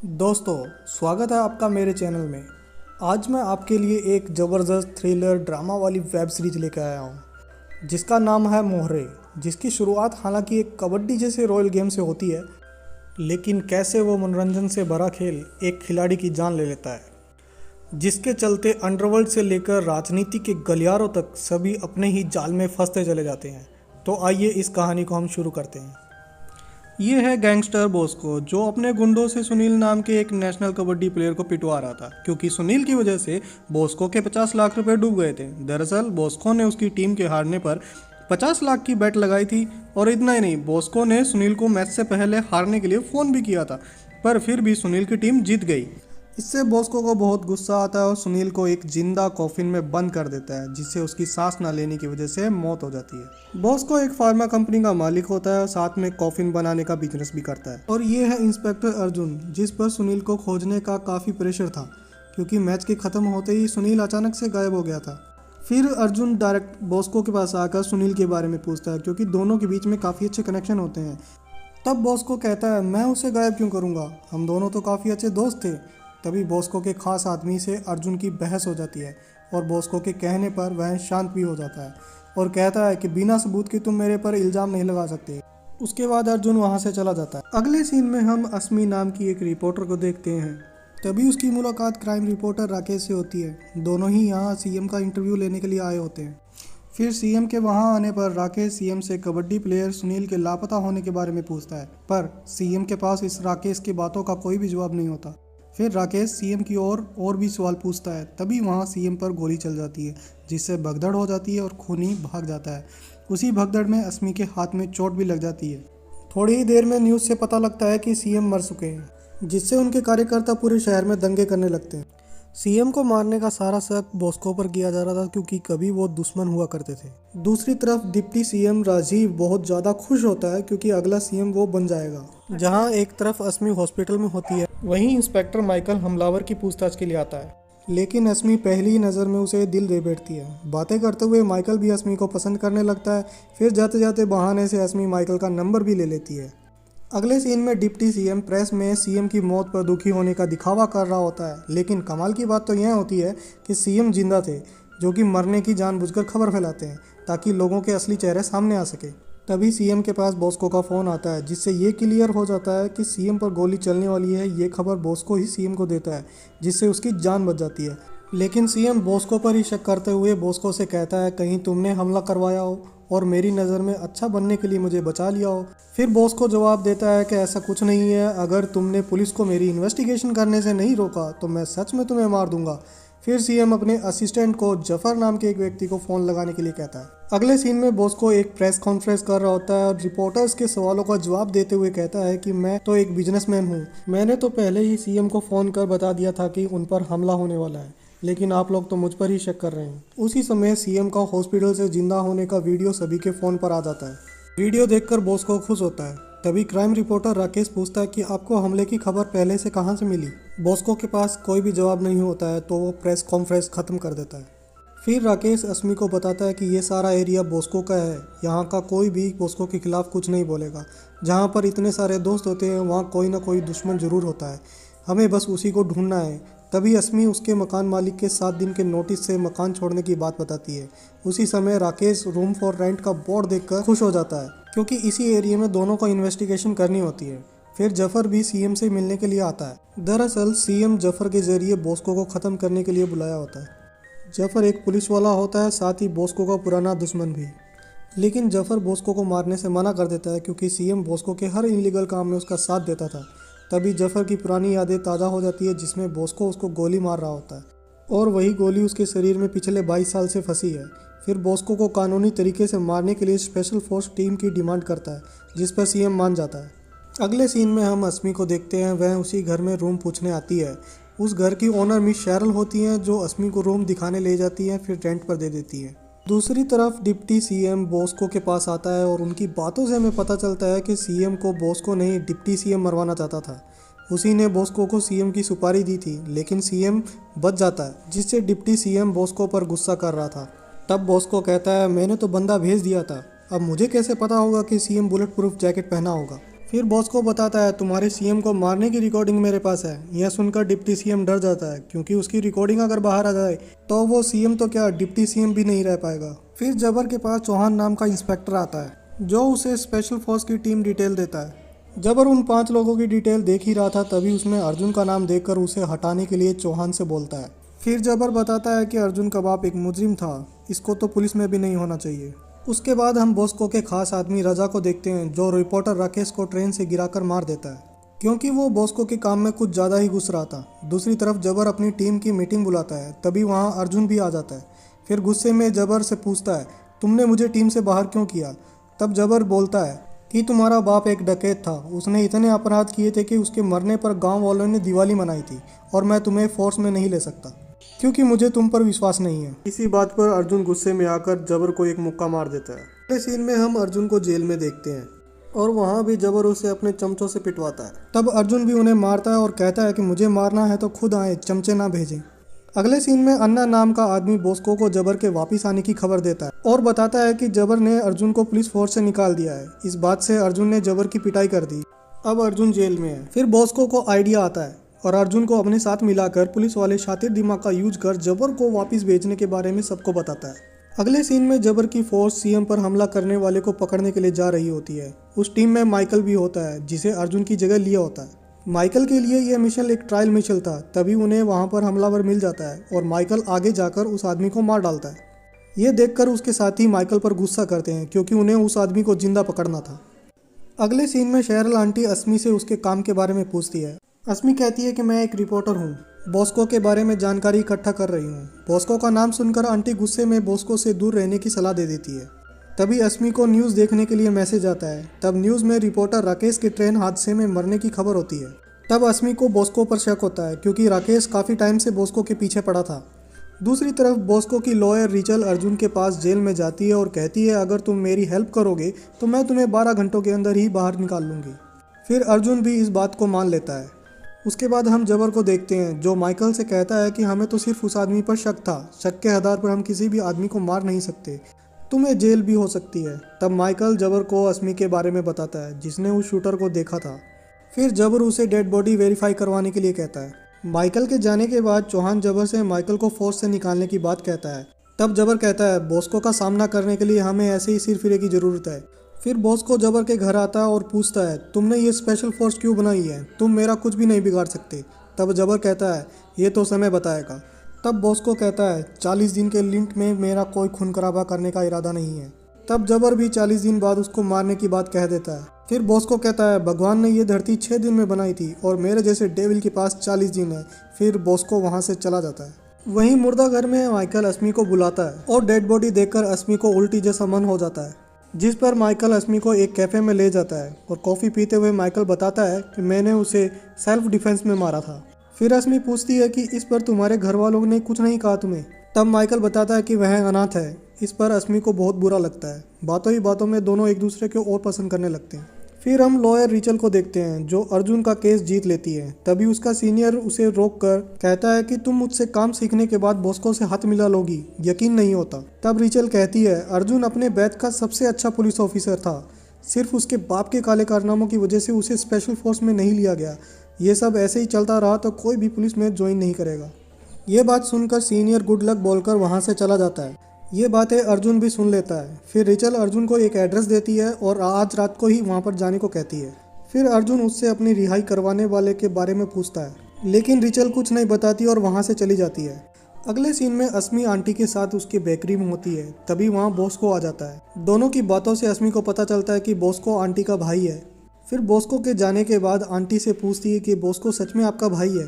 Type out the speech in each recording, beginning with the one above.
दोस्तों, स्वागत है आपका मेरे चैनल में। आज मैं आपके लिए एक ज़बरदस्त थ्रिलर ड्रामा वाली वेब सीरीज लेकर आया हूँ जिसका नाम है मोहरे। जिसकी शुरुआत हालांकि एक कबड्डी जैसे रॉयल गेम से होती है, लेकिन कैसे वो मनोरंजन से भरा खेल एक खिलाड़ी की जान ले लेता है, जिसके चलते अंडरवर्ल्ड से लेकर राजनीति के गलियारों तक सभी अपने ही जाल में फंसते चले जाते हैं। तो आइए इस कहानी को हम शुरू करते हैं। ये है गैंगस्टर बॉस्को, जो अपने गुंडों से सुनील नाम के एक नेशनल कबड्डी प्लेयर को पिटवा रहा था, क्योंकि सुनील की वजह से बॉस्को के 50 लाख रुपए डूब गए थे। दरअसल बॉस्को ने उसकी टीम के हारने पर 50 लाख की बेट लगाई थी, और इतना ही नहीं, बॉस्को ने सुनील को मैच से पहले हारने के लिए फ़ोन भी किया था, पर फिर भी सुनील की टीम जीत गई। इससे बॉस्को को बहुत गुस्सा आता है और सुनील को एक जिंदा कॉफिन में बंद कर देता है, जिससे उसकी सांस ना लेने की वजह से मौत हो जाती है। बॉस्को एक फार्मा कंपनी का मालिक होता है और साथ में कॉफिन बनाने का बिजनेस भी करता है। और ये है इंस्पेक्टर अर्जुन, जिस पर सुनील को खोजने का काफ़ी प्रेशर था, क्योंकि मैच के ख़त्म होते ही सुनील अचानक से गायब हो गया था। फिर अर्जुन डायरेक्ट बॉस्को के पास आकर सुनील के बारे में पूछता है, क्योंकि दोनों के बीच में काफ़ी अच्छे कनेक्शन होते हैं। तब बॉस्को कहता है, मैं उसे गायब क्यों करूँगा, हम दोनों तो काफ़ी अच्छे दोस्त थे। तभी बॉस्को के खास आदमी से अर्जुन की बहस हो जाती है, और बॉस्को के कहने पर वह शांत भी हो जाता है और कहता है कि बिना सबूत के तुम मेरे पर इल्ज़ाम नहीं लगा सकते। उसके बाद अर्जुन वहाँ से चला जाता है। अगले सीन में हम अस्मी नाम की एक रिपोर्टर को देखते हैं। तभी उसकी मुलाकात क्राइम रिपोर्टर राकेश से होती है। दोनों ही यहाँ सीएम का इंटरव्यू लेने के लिए आए होते हैं। फिर सीएम के वहाँ आने पर राकेश सीएम से कबड्डी प्लेयर सुनील के लापता होने के बारे में पूछता है, पर सीएम के पास इस राकेश की बातों का कोई भी जवाब नहीं होता। फिर राकेश सीएम की और भी सवाल पूछता है। तभी वहाँ सीएम पर गोली चल जाती है, जिससे भगदड़ हो जाती है और खूनी भाग जाता है। उसी भगदड़ में अस्मी के हाथ में चोट भी लग जाती है। थोड़ी ही देर में न्यूज़ से पता लगता है कि सीएम मर चुके हैं, जिससे उनके कार्यकर्ता पूरे शहर में दंगे करने लगते हैं। सीएम को मारने का सारा शक बॉस्को पर किया जा रहा था, क्योंकि कभी वो दुश्मन हुआ करते थे। दूसरी तरफ डिप्टी सीएम राजीव बहुत ज़्यादा खुश होता है, क्योंकि अगला सीएम वो बन जाएगा। जहां एक तरफ अस्मी हॉस्पिटल में होती है, वहीं इंस्पेक्टर माइकल हमलावर की पूछताछ के लिए आता है। लेकिन अस्मी पहली ही नज़र में उसे दिल दे बैठती है। बातें करते हुए माइकल भी अस्मी को पसंद करने लगता है। फिर जाते जाते बहाने से अस्मी माइकल का नंबर भी ले लेती है। अगले सीन में डिप्टी सीएम प्रेस में सीएम की मौत पर दुखी होने का दिखावा कर रहा होता है। लेकिन कमाल की बात तो यह होती है कि सीएम जिंदा थे, जो कि मरने की जानबूझकर खबर फैलाते हैं, ताकि लोगों के असली चेहरे सामने आ सके। तभी सीएम के पास बॉस्को का फ़ोन आता है, जिससे ये क्लियर हो जाता है कि सीएम पर गोली चलने वाली है। ये खबर बॉस्को ही सीएम को देता है, जिससे उसकी जान बच जाती है। लेकिन सीएम बॉस्को पर ही शक करते हुए बॉस्को से कहता है, कहीं तुमने हमला करवाया हो और मेरी नज़र में अच्छा बनने के लिए मुझे बचा लिया हो। फिर बॉस्को जवाब देता है कि ऐसा कुछ नहीं है, अगर तुमने पुलिस को मेरी इन्वेस्टिगेशन करने से नहीं रोका तो मैं सच में तुम्हें मार दूंगा। फिर सीएम अपने असिस्टेंट को जफर नाम के एक व्यक्ति को फ़ोन लगाने के लिए कहता है। अगले सीन में बॉस्को एक प्रेस कॉन्फ्रेंस कर रहा होता है और रिपोर्टर्स के सवालों का जवाब देते हुए कहता है कि मैं तो एक बिजनेसमैन हूँ। मैंने तो पहले ही सीएम को फ़ोन कर बता दिया था कि उन पर हमला होने वाला है, लेकिन आप लोग तो मुझ पर ही शक कर रहे हैं। उसी समय सीएम का हॉस्पिटल से जिंदा होने का वीडियो सभी के फ़ोन पर आ जाता है। वीडियो देखकर बॉस्को खुश होता है। तभी क्राइम रिपोर्टर राकेश पूछता है कि आपको हमले की खबर पहले से कहां से मिली। बॉस्को के पास कोई भी जवाब नहीं होता है, तो वो प्रेस कॉन्फ्रेंस ख़त्म कर देता है। फिर राकेश अस्मी को बताता है कि ये सारा एरिया बॉस्को का है, यहाँ का कोई भी बॉस्को के खिलाफ कुछ नहीं बोलेगा। जहाँ पर इतने सारे दोस्त होते हैं, वहाँ कोई ना कोई दुश्मन ज़रूर होता है, हमें बस उसी को ढूंढना है। तभी अस्मी उसके मकान मालिक के 7 दिन के नोटिस से मकान छोड़ने की बात बताती है। उसी समय राकेश रूम फॉर रेंट का बोर्ड देखकर खुश हो जाता है, क्योंकि इसी एरिया में दोनों को इन्वेस्टिगेशन करनी होती है। फिर जफर भी सीएम से मिलने के लिए आता है। दरअसल सीएम जफर के जरिए बॉस्को को ख़त्म करने के लिए बुलाया होता है। जफर एक पुलिस वाला होता है, साथ ही बॉस्को का पुराना दुश्मन भी। लेकिन जफर बॉस्को को मारने से मना कर देता है, क्योंकि सीएम बॉस्को के हर इलीगल काम में उसका साथ देता था। तभी जफर की पुरानी यादें ताज़ा हो जाती है, जिसमें बॉस्को उसको गोली मार रहा होता है, और वही गोली उसके शरीर में पिछले 22 साल से फंसी है। फिर बॉस्को को कानूनी तरीके से मारने के लिए स्पेशल फोर्स टीम की डिमांड करता है, जिस पर सीएम मान जाता है। अगले सीन में हम अस्मी को देखते हैं। वह उसी घर में रूम पूछने आती है। उस घर की ओनर मिस शेरल होती हैं, जो अस्मी को रूम दिखाने ले जाती हैं, फिर रेंट पर दे देती है। दूसरी तरफ डिप्टी सीएम बॉस्को के पास आता है, और उनकी बातों से हमें पता चलता है कि सीएम को बॉस्को नहीं, डिप्टी सीएम मरवाना चाहता था। उसी ने बॉस्को को सीएम की सुपारी दी थी, लेकिन सीएम बच जाता है, जिससे डिप्टी सीएम बॉस्को पर गुस्सा कर रहा था। तब बॉस्को कहता है, मैंने तो बंदा भेज दिया था, अब मुझे कैसे पता होगा कि सीएम बुलेट प्रूफ जैकेट पहना होगा। फिर बॉस को बताता है तुम्हारे सीएम को मारने की रिकॉर्डिंग मेरे पास है। यह सुनकर डिप्टी सीएम डर जाता है क्योंकि उसकी रिकॉर्डिंग अगर बाहर आ जाए तो वो सीएम तो क्या डिप्टी सीएम भी नहीं रह पाएगा। फिर जबर के पास चौहान नाम का इंस्पेक्टर आता है जो उसे स्पेशल फोर्स की टीम डिटेल देता है। जबर उन 5 लोगों की डिटेल देख ही रहा था तभी उसमें अर्जुन का नाम देखकर उसे हटाने के लिए चौहान से बोलता है। फिर जबर बताता है कि अर्जुन का बाप एक मुजरिम था, इसको तो पुलिस में भी नहीं होना चाहिए। उसके बाद हम बॉस्को के खास आदमी रजा को देखते हैं जो रिपोर्टर राकेश को ट्रेन से गिराकर मार देता है क्योंकि वो बॉस्को के काम में कुछ ज़्यादा ही घुस रहा था। दूसरी तरफ जबर अपनी टीम की मीटिंग बुलाता है तभी वहाँ अर्जुन भी आ जाता है। फिर गुस्से में जबर से पूछता है तुमने मुझे टीम से बाहर क्यों किया। तब जबर बोलता है कि तुम्हारा बाप एक डकैत था, उसने इतने अपराध किए थे कि उसके मरने पर गांव वालों ने दिवाली मनाई थी और मैं तुम्हें फोर्स में नहीं ले सकता क्योंकि मुझे तुम पर विश्वास नहीं है। इसी बात पर अर्जुन गुस्से में आकर जबर को एक मुक्का मार देता है। अगले सीन में हम अर्जुन को जेल में देखते हैं और वहाँ भी जबर उसे अपने चमचों से पिटवाता है। तब अर्जुन भी उन्हें मारता है और कहता है कि मुझे मारना है तो खुद आए, चमचे ना भेजें। अगले सीन में अन्ना नाम का आदमी बॉस्को को जबर के वापस आने की खबर देता है और बताता है कि जबर ने अर्जुन को पुलिस फोर्स से निकाल दिया है। इस बात से अर्जुन ने जबर की पिटाई कर दी। अब अर्जुन जेल में है। फिर बॉस्को को आइडिया आता है और अर्जुन को अपने साथ मिलाकर पुलिस वाले शातिर दिमाग का यूज कर जबर को वापस भेजने के बारे में सबको बताता है। अगले सीन में जबर की फोर्स सीएम पर हमला करने वाले को पकड़ने के लिए जा रही होती है। उस टीम में माइकल भी होता है जिसे अर्जुन की जगह लिया होता है। माइकल के लिए यह मिशन एक ट्रायल मिशन था तभी उन्हें वहां पर हमलावर मिल जाता है और माइकल आगे जाकर उस आदमी को मार डालता है। ये देखकर उसके साथी माइकल पर गुस्सा करते हैं क्योंकि उन्हें उस आदमी को जिंदा पकड़ना था। अगले सीन में शेरल आंटी अस्मी से उसके काम के बारे में पूछती है। अस्मी कहती है कि मैं एक रिपोर्टर हूँ, बॉस्को के बारे में जानकारी इकट्ठा कर रही हूँ। बॉस्को का नाम सुनकर आंटी गुस्से में बॉस्को से दूर रहने की सलाह दे देती है। तभी अस्मी को न्यूज़ देखने के लिए मैसेज आता है। तब न्यूज़ में रिपोर्टर राकेश के ट्रेन हादसे में मरने की खबर होती है। तब अस्मी को बॉस्को पर शक होता है क्योंकि राकेश काफ़ी टाइम से बॉस्को के पीछे पड़ा था। दूसरी तरफ बॉस्को की लॉयर रिचल अर्जुन के पास जेल में जाती है और कहती है अगर तुम मेरी हेल्प करोगे तो मैं तुम्हें 12 घंटों के अंदर ही बाहर निकाल लूँगी। फिर अर्जुन भी इस बात को मान लेता है। उसके बाद हम जबर को देखते हैं जो माइकल से कहता है कि हमें तो सिर्फ उस आदमी पर शक था, शक के आधार पर हम किसी भी आदमी को मार नहीं सकते, तुम्हें जेल भी हो सकती है। तब माइकल जबर को अस्मी के बारे में बताता है जिसने उस शूटर को देखा था। फिर जबर उसे डेड बॉडी वेरीफाई करवाने के लिए कहता है। माइकल के जाने के बाद चौहान जबर से माइकल को फोर्स से निकालने की बात कहता है। तब जबर कहता है बॉस्को का सामना करने के लिए हमें ऐसे ही सिर फिरे की ज़रूरत है। फिर बॉस्को जबर के घर आता है और पूछता है तुमने ये स्पेशल फोर्स क्यों बनाई है, तुम मेरा कुछ भी नहीं बिगाड़ सकते। तब जबर कहता है ये तो समय बताएगा। तब बॉस्को कहता है 40 दिन के लिंक में मेरा कोई खून खराबा करने का इरादा नहीं है। तब जबर भी 40 दिन बाद उसको मारने की बात कह देता है। फिर बॉस्को कहता है भगवान ने ये धरती 6 दिन में बनाई थी और मेरे जैसे डेविल के पास 40 दिन है। फिर बॉस्को वहाँ से चला जाता है। वहीं मुर्दा घर में माइकल अस्मी को बुलाता है और डेड बॉडी देखकर अस्मी को उल्टी जैसा मन हो जाता है, जिस पर माइकल अस्मी को एक कैफ़े में ले जाता है और कॉफ़ी पीते हुए माइकल बताता है कि मैंने उसे सेल्फ डिफेंस में मारा था। फिर अस्मी पूछती है कि इस पर तुम्हारे घर वालों ने कुछ नहीं कहा तुम्हें। तब माइकल बताता है कि वह अनाथ है। इस पर अस्मी को बहुत बुरा लगता है। बातों ही बातों में दोनों एक दूसरे को और पसंद करने लगते हैं। फिर हम लॉयर रिचल को देखते हैं जो अर्जुन का केस जीत लेती है। तभी उसका सीनियर उसे रोक कर कहता है कि तुम मुझसे काम सीखने के बाद बॉस्को से हाथ मिला लोगी, यकीन नहीं होता। तब रिचल कहती है अर्जुन अपने बैच का सबसे अच्छा पुलिस ऑफिसर था, सिर्फ उसके बाप के काले कारनामों की वजह से उसे स्पेशल फोर्स में नहीं लिया गया। ये सब ऐसे ही चलता रहा तो कोई भी पुलिस में ज्वाइन नहीं करेगा। ये बात सुनकर सीनियर गुड लक बोलकर वहाँ से चला जाता है। ये बातें अर्जुन भी सुन लेता है। फिर रिचल अर्जुन को एक एड्रेस देती है और आज रात को ही वहाँ पर जाने को कहती है। फिर अर्जुन उससे अपनी रिहाई करवाने वाले के बारे में पूछता है, लेकिन रिचल कुछ नहीं बताती और वहाँ से चली जाती है। अगले सीन में अस्मी आंटी के साथ उसकी बेकरी में होती है। तभी वहाँ बॉस्को आ जाता है। दोनों की बातों से अस्मी को पता चलता है कि बॉस्को आंटी का भाई है। फिर बॉस्को के जाने के बाद आंटी से पूछती है कि बॉस्को सच में आपका भाई है।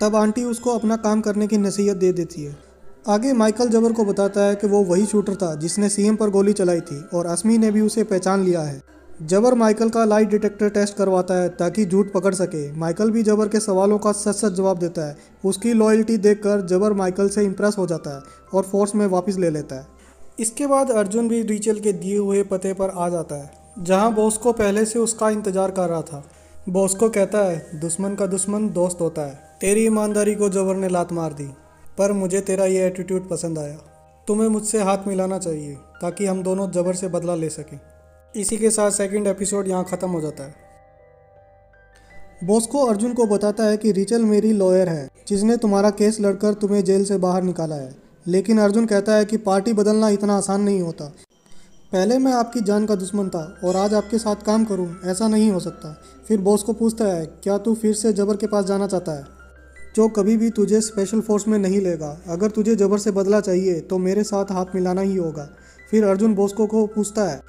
तब आंटी उसको अपना काम करने की नसीहत दे देती है। आगे माइकल जबर को बताता है कि वो वही शूटर था जिसने सीएम पर गोली चलाई थी और अस्मी ने भी उसे पहचान लिया है। जबर माइकल का लाई डिटेक्टर टेस्ट करवाता है ताकि झूठ पकड़ सके। माइकल भी जबर के सवालों का सच सच जवाब देता है। उसकी लॉयल्टी देखकर जबर माइकल से इम्प्रेस हो जाता है और फोर्स में वापस ले लेता है। इसके बाद अर्जुन भी रिचल के दिए हुए पते पर आ जाता है जहाँ बॉस्को पहले से उसका इंतजार कर रहा था। बॉस्को कहता है दुश्मन का दुश्मन दोस्त होता है। तेरी ईमानदारी को जबर ने लात मार दी, पर मुझे तेरा ये एटीट्यूड पसंद आया। तुम्हें मुझसे हाथ मिलाना चाहिए ताकि हम दोनों जबर से बदला ले सकें। इसी के साथ सेकंड एपिसोड यहाँ ख़त्म हो जाता है। बॉस्को अर्जुन को बताता है कि रिचल मेरी लॉयर है जिसने तुम्हारा केस लड़कर तुम्हें जेल से बाहर निकाला है। लेकिन अर्जुन कहता है कि पार्टी बदलना इतना आसान नहीं होता। पहले मैं आपकी जान का दुश्मन था और आज आपके साथ काम करूं, ऐसा नहीं हो सकता। फिर बॉस्को पूछता है, क्या तू फिर से जबर के पास जाना चाहता है, जो कभी भी तुझे स्पेशल फोर्स में नहीं लेगा। अगर तुझे जबर से बदला चाहिए तो मेरे साथ हाथ मिलाना ही होगा। फिर अर्जुन बॉस्को को पूछता है,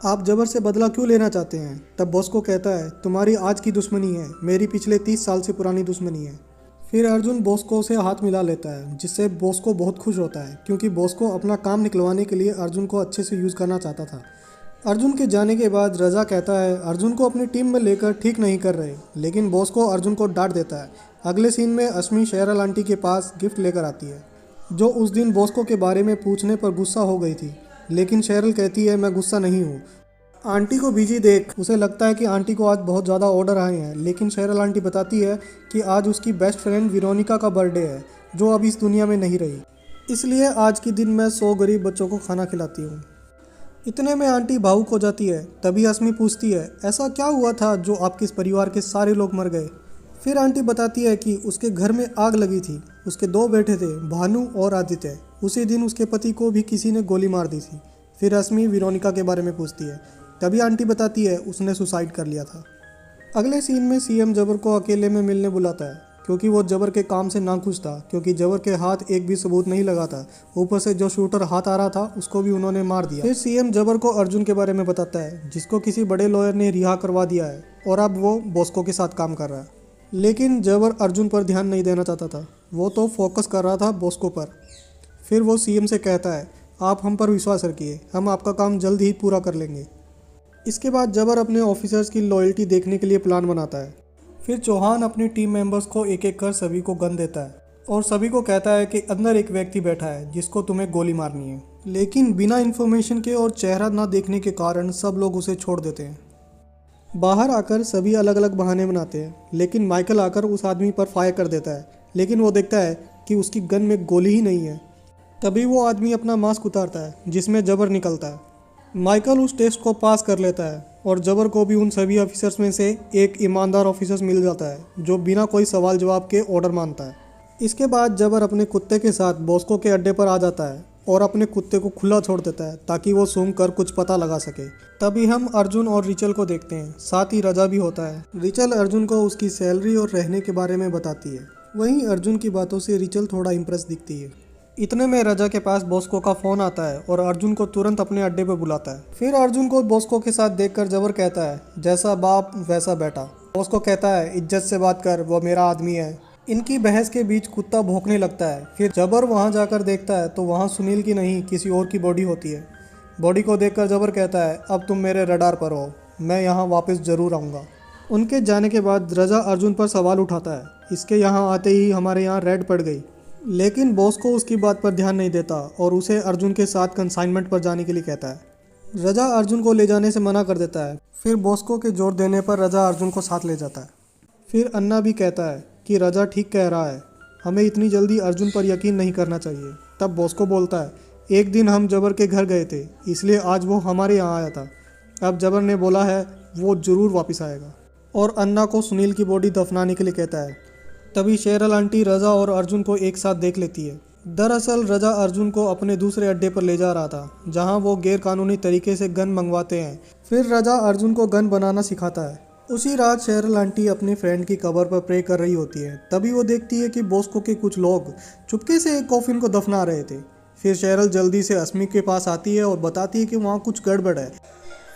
आप जबर से बदला क्यों लेना चाहते हैं। तब बॉस्को कहता है, तुम्हारी आज की दुश्मनी है, मेरी पिछले 30 साल से पुरानी दुश्मनी है। फिर अर्जुन बॉस्को से हाथ मिला लेता है, जिससे बॉस्को बहुत खुश होता है क्योंकि बॉस्को अपना काम निकलवाने के लिए अर्जुन को अच्छे से यूज़ करना चाहता था। अर्जुन के जाने के बाद रजा कहता है अर्जुन को अपनी टीम में लेकर ठीक नहीं कर रहे, लेकिन बॉस्को अर्जुन को डांट देता है। अगले सीन में अस्मी शेरल आंटी के पास गिफ्ट लेकर आती है, जो उस दिन बॉस्को के बारे में पूछने पर गुस्सा हो गई थी। लेकिन शेरल कहती है, मैं गुस्सा नहीं हूँ। आंटी को बिजी देख उसे लगता है कि आंटी को आज बहुत ज़्यादा ऑर्डर आए हैं, लेकिन शेरल आंटी बताती है कि आज उसकी बेस्ट फ्रेंड वेरोनिका का बर्थडे है, जो अब इस दुनिया में नहीं रही, इसलिए आज के दिन मैं 100 गरीब बच्चों को खाना खिलाती हूँ। इतने में आंटी भावुक हो जाती है। तभी अस्मी पूछती है, ऐसा क्या हुआ था जो आपके इस परिवार के सारे लोग मर गए। फिर आंटी बताती है कि उसके घर में आग लगी थी, उसके 2 बेटे थे, भानु और आदित्य। उसी दिन उसके पति को भी किसी ने गोली मार दी थी। फिर अस्मी वेरोनिका के बारे में पूछती है। तभी आंटी बताती है उसने सुसाइड कर लिया था। अगले सीन में सीएम जबर को अकेले में मिलने बुलाता है, क्योंकि वो जबर के काम से नाखुश था, क्योंकि जबर के हाथ एक भी सबूत नहीं लगा था। ऊपर से जो शूटर हाथ आ रहा था उसको भी उन्होंने मार दिया। फिर सीएम जबर को अर्जुन के बारे में बताता है, जिसको किसी बड़े लॉयर ने रिहा करवा दिया है और अब वो बॉस्को के साथ काम कर रहा है। लेकिन जबर अर्जुन पर ध्यान नहीं देना चाहता था, वो तो फोकस कर रहा था बॉस्को पर। फिर वो सीएम से कहता है, आप हम पर विश्वास रखिए, हम आपका काम जल्द ही पूरा कर लेंगे। इसके बाद जबर अपने ऑफिसर्स की लॉयल्टी देखने के लिए प्लान बनाता है। फिर चौहान अपनी टीम मेंबर्स को एक एक कर सभी को गन देता है और सभी को कहता है कि अंदर एक व्यक्ति बैठा है जिसको तुम्हें गोली मारनी है। लेकिन बिना इन्फॉर्मेशन के और चेहरा ना देखने के कारण सब लोग उसे छोड़ देते हैं। बाहर आकर सभी अलग अलग बहाने बनाते हैं, लेकिन माइकल आकर उस आदमी पर फायर कर देता है। लेकिन वो देखता है कि उसकी गन में गोली ही नहीं है। तभी वो आदमी अपना मास्क उतारता है, जिसमें जबर निकलता है। माइकल उस टेस्ट को पास कर लेता है और जबर को भी उन सभी ऑफिसर्स में से एक ईमानदार ऑफिसर मिल जाता है, जो बिना कोई सवाल जवाब के ऑर्डर मानता है। इसके बाद जबर अपने कुत्ते के साथ बॉस्को के अड्डे पर आ जाता है और अपने कुत्ते को खुला छोड़ देता है ताकि वो सूंघ कर कुछ पता लगा सके। तभी हम अर्जुन और रिचल को देखते हैं, साथ ही रजा भी होता है। रिचल अर्जुन को उसकी सैलरी और रहने के बारे में बताती है। वहीं अर्जुन की बातों से रिचल थोड़ा इम्प्रेस दिखती है। इतने में रजा के पास बॉस्को का फ़ोन आता है और अर्जुन को तुरंत अपने अड्डे पर बुलाता है। फिर अर्जुन को बॉस्को के साथ देखकर जबर कहता है, जैसा बाप वैसा बेटा। बॉस्को कहता है, इज्जत से बात कर, वो मेरा आदमी है। इनकी बहस के बीच कुत्ता भौंकने लगता है। फिर जबर वहां जाकर देखता है तो वहां सुनील की नहीं किसी और की बॉडी होती है। बॉडी को देखकर जबर कहता है, अब तुम मेरे रडार पर हो, मैं यहाँ वापस ज़रूर आऊँगा। उनके जाने के बाद रजा अर्जुन पर सवाल उठाता है, इसके यहाँ आते ही हमारे यहाँ रेड पड़ गई। लेकिन बॉस्को उसकी बात पर ध्यान नहीं देता और उसे अर्जुन के साथ कंसाइनमेंट पर जाने के लिए कहता है। रजा अर्जुन को ले जाने से मना कर देता है। फिर बॉस्को के जोर देने पर रजा अर्जुन को साथ ले जाता है। फिर अन्ना भी कहता है कि रजा ठीक कह रहा है, हमें इतनी जल्दी अर्जुन पर यकीन नहीं करना चाहिए। तब बॉस्को बोलता है, एक दिन हम जबर के घर गए थे, इसलिए आज वो हमारे यहाँ आया था। अब जबर ने बोला है वो ज़रूर वापस आएगा और अन्ना को सुनील की बॉडी दफनाने के लिए कहता है। तभी शेरल आंटी रजा और अर्जुन को एक साथ देख लेती है। दरअसल रजा अर्जुन को अपने दूसरे अड्डे पर ले जा रहा था, जहां वो गैर कानूनी तरीके से गन मंगवाते हैं। फिर रजा अर्जुन को गन बनाना सिखाता है। उसी रात शेरल आंटी अपनी फ्रेंड की कब्र पर प्रे कर रही होती है। तभी वो देखती है कि बॉस्को के कुछ लोग चुपके से एक कॉफिन को दफना रहे थे। फिर शेरल जल्दी से अस्मी के पास आती है और बताती है कि वहाँ कुछ गड़बड़ है।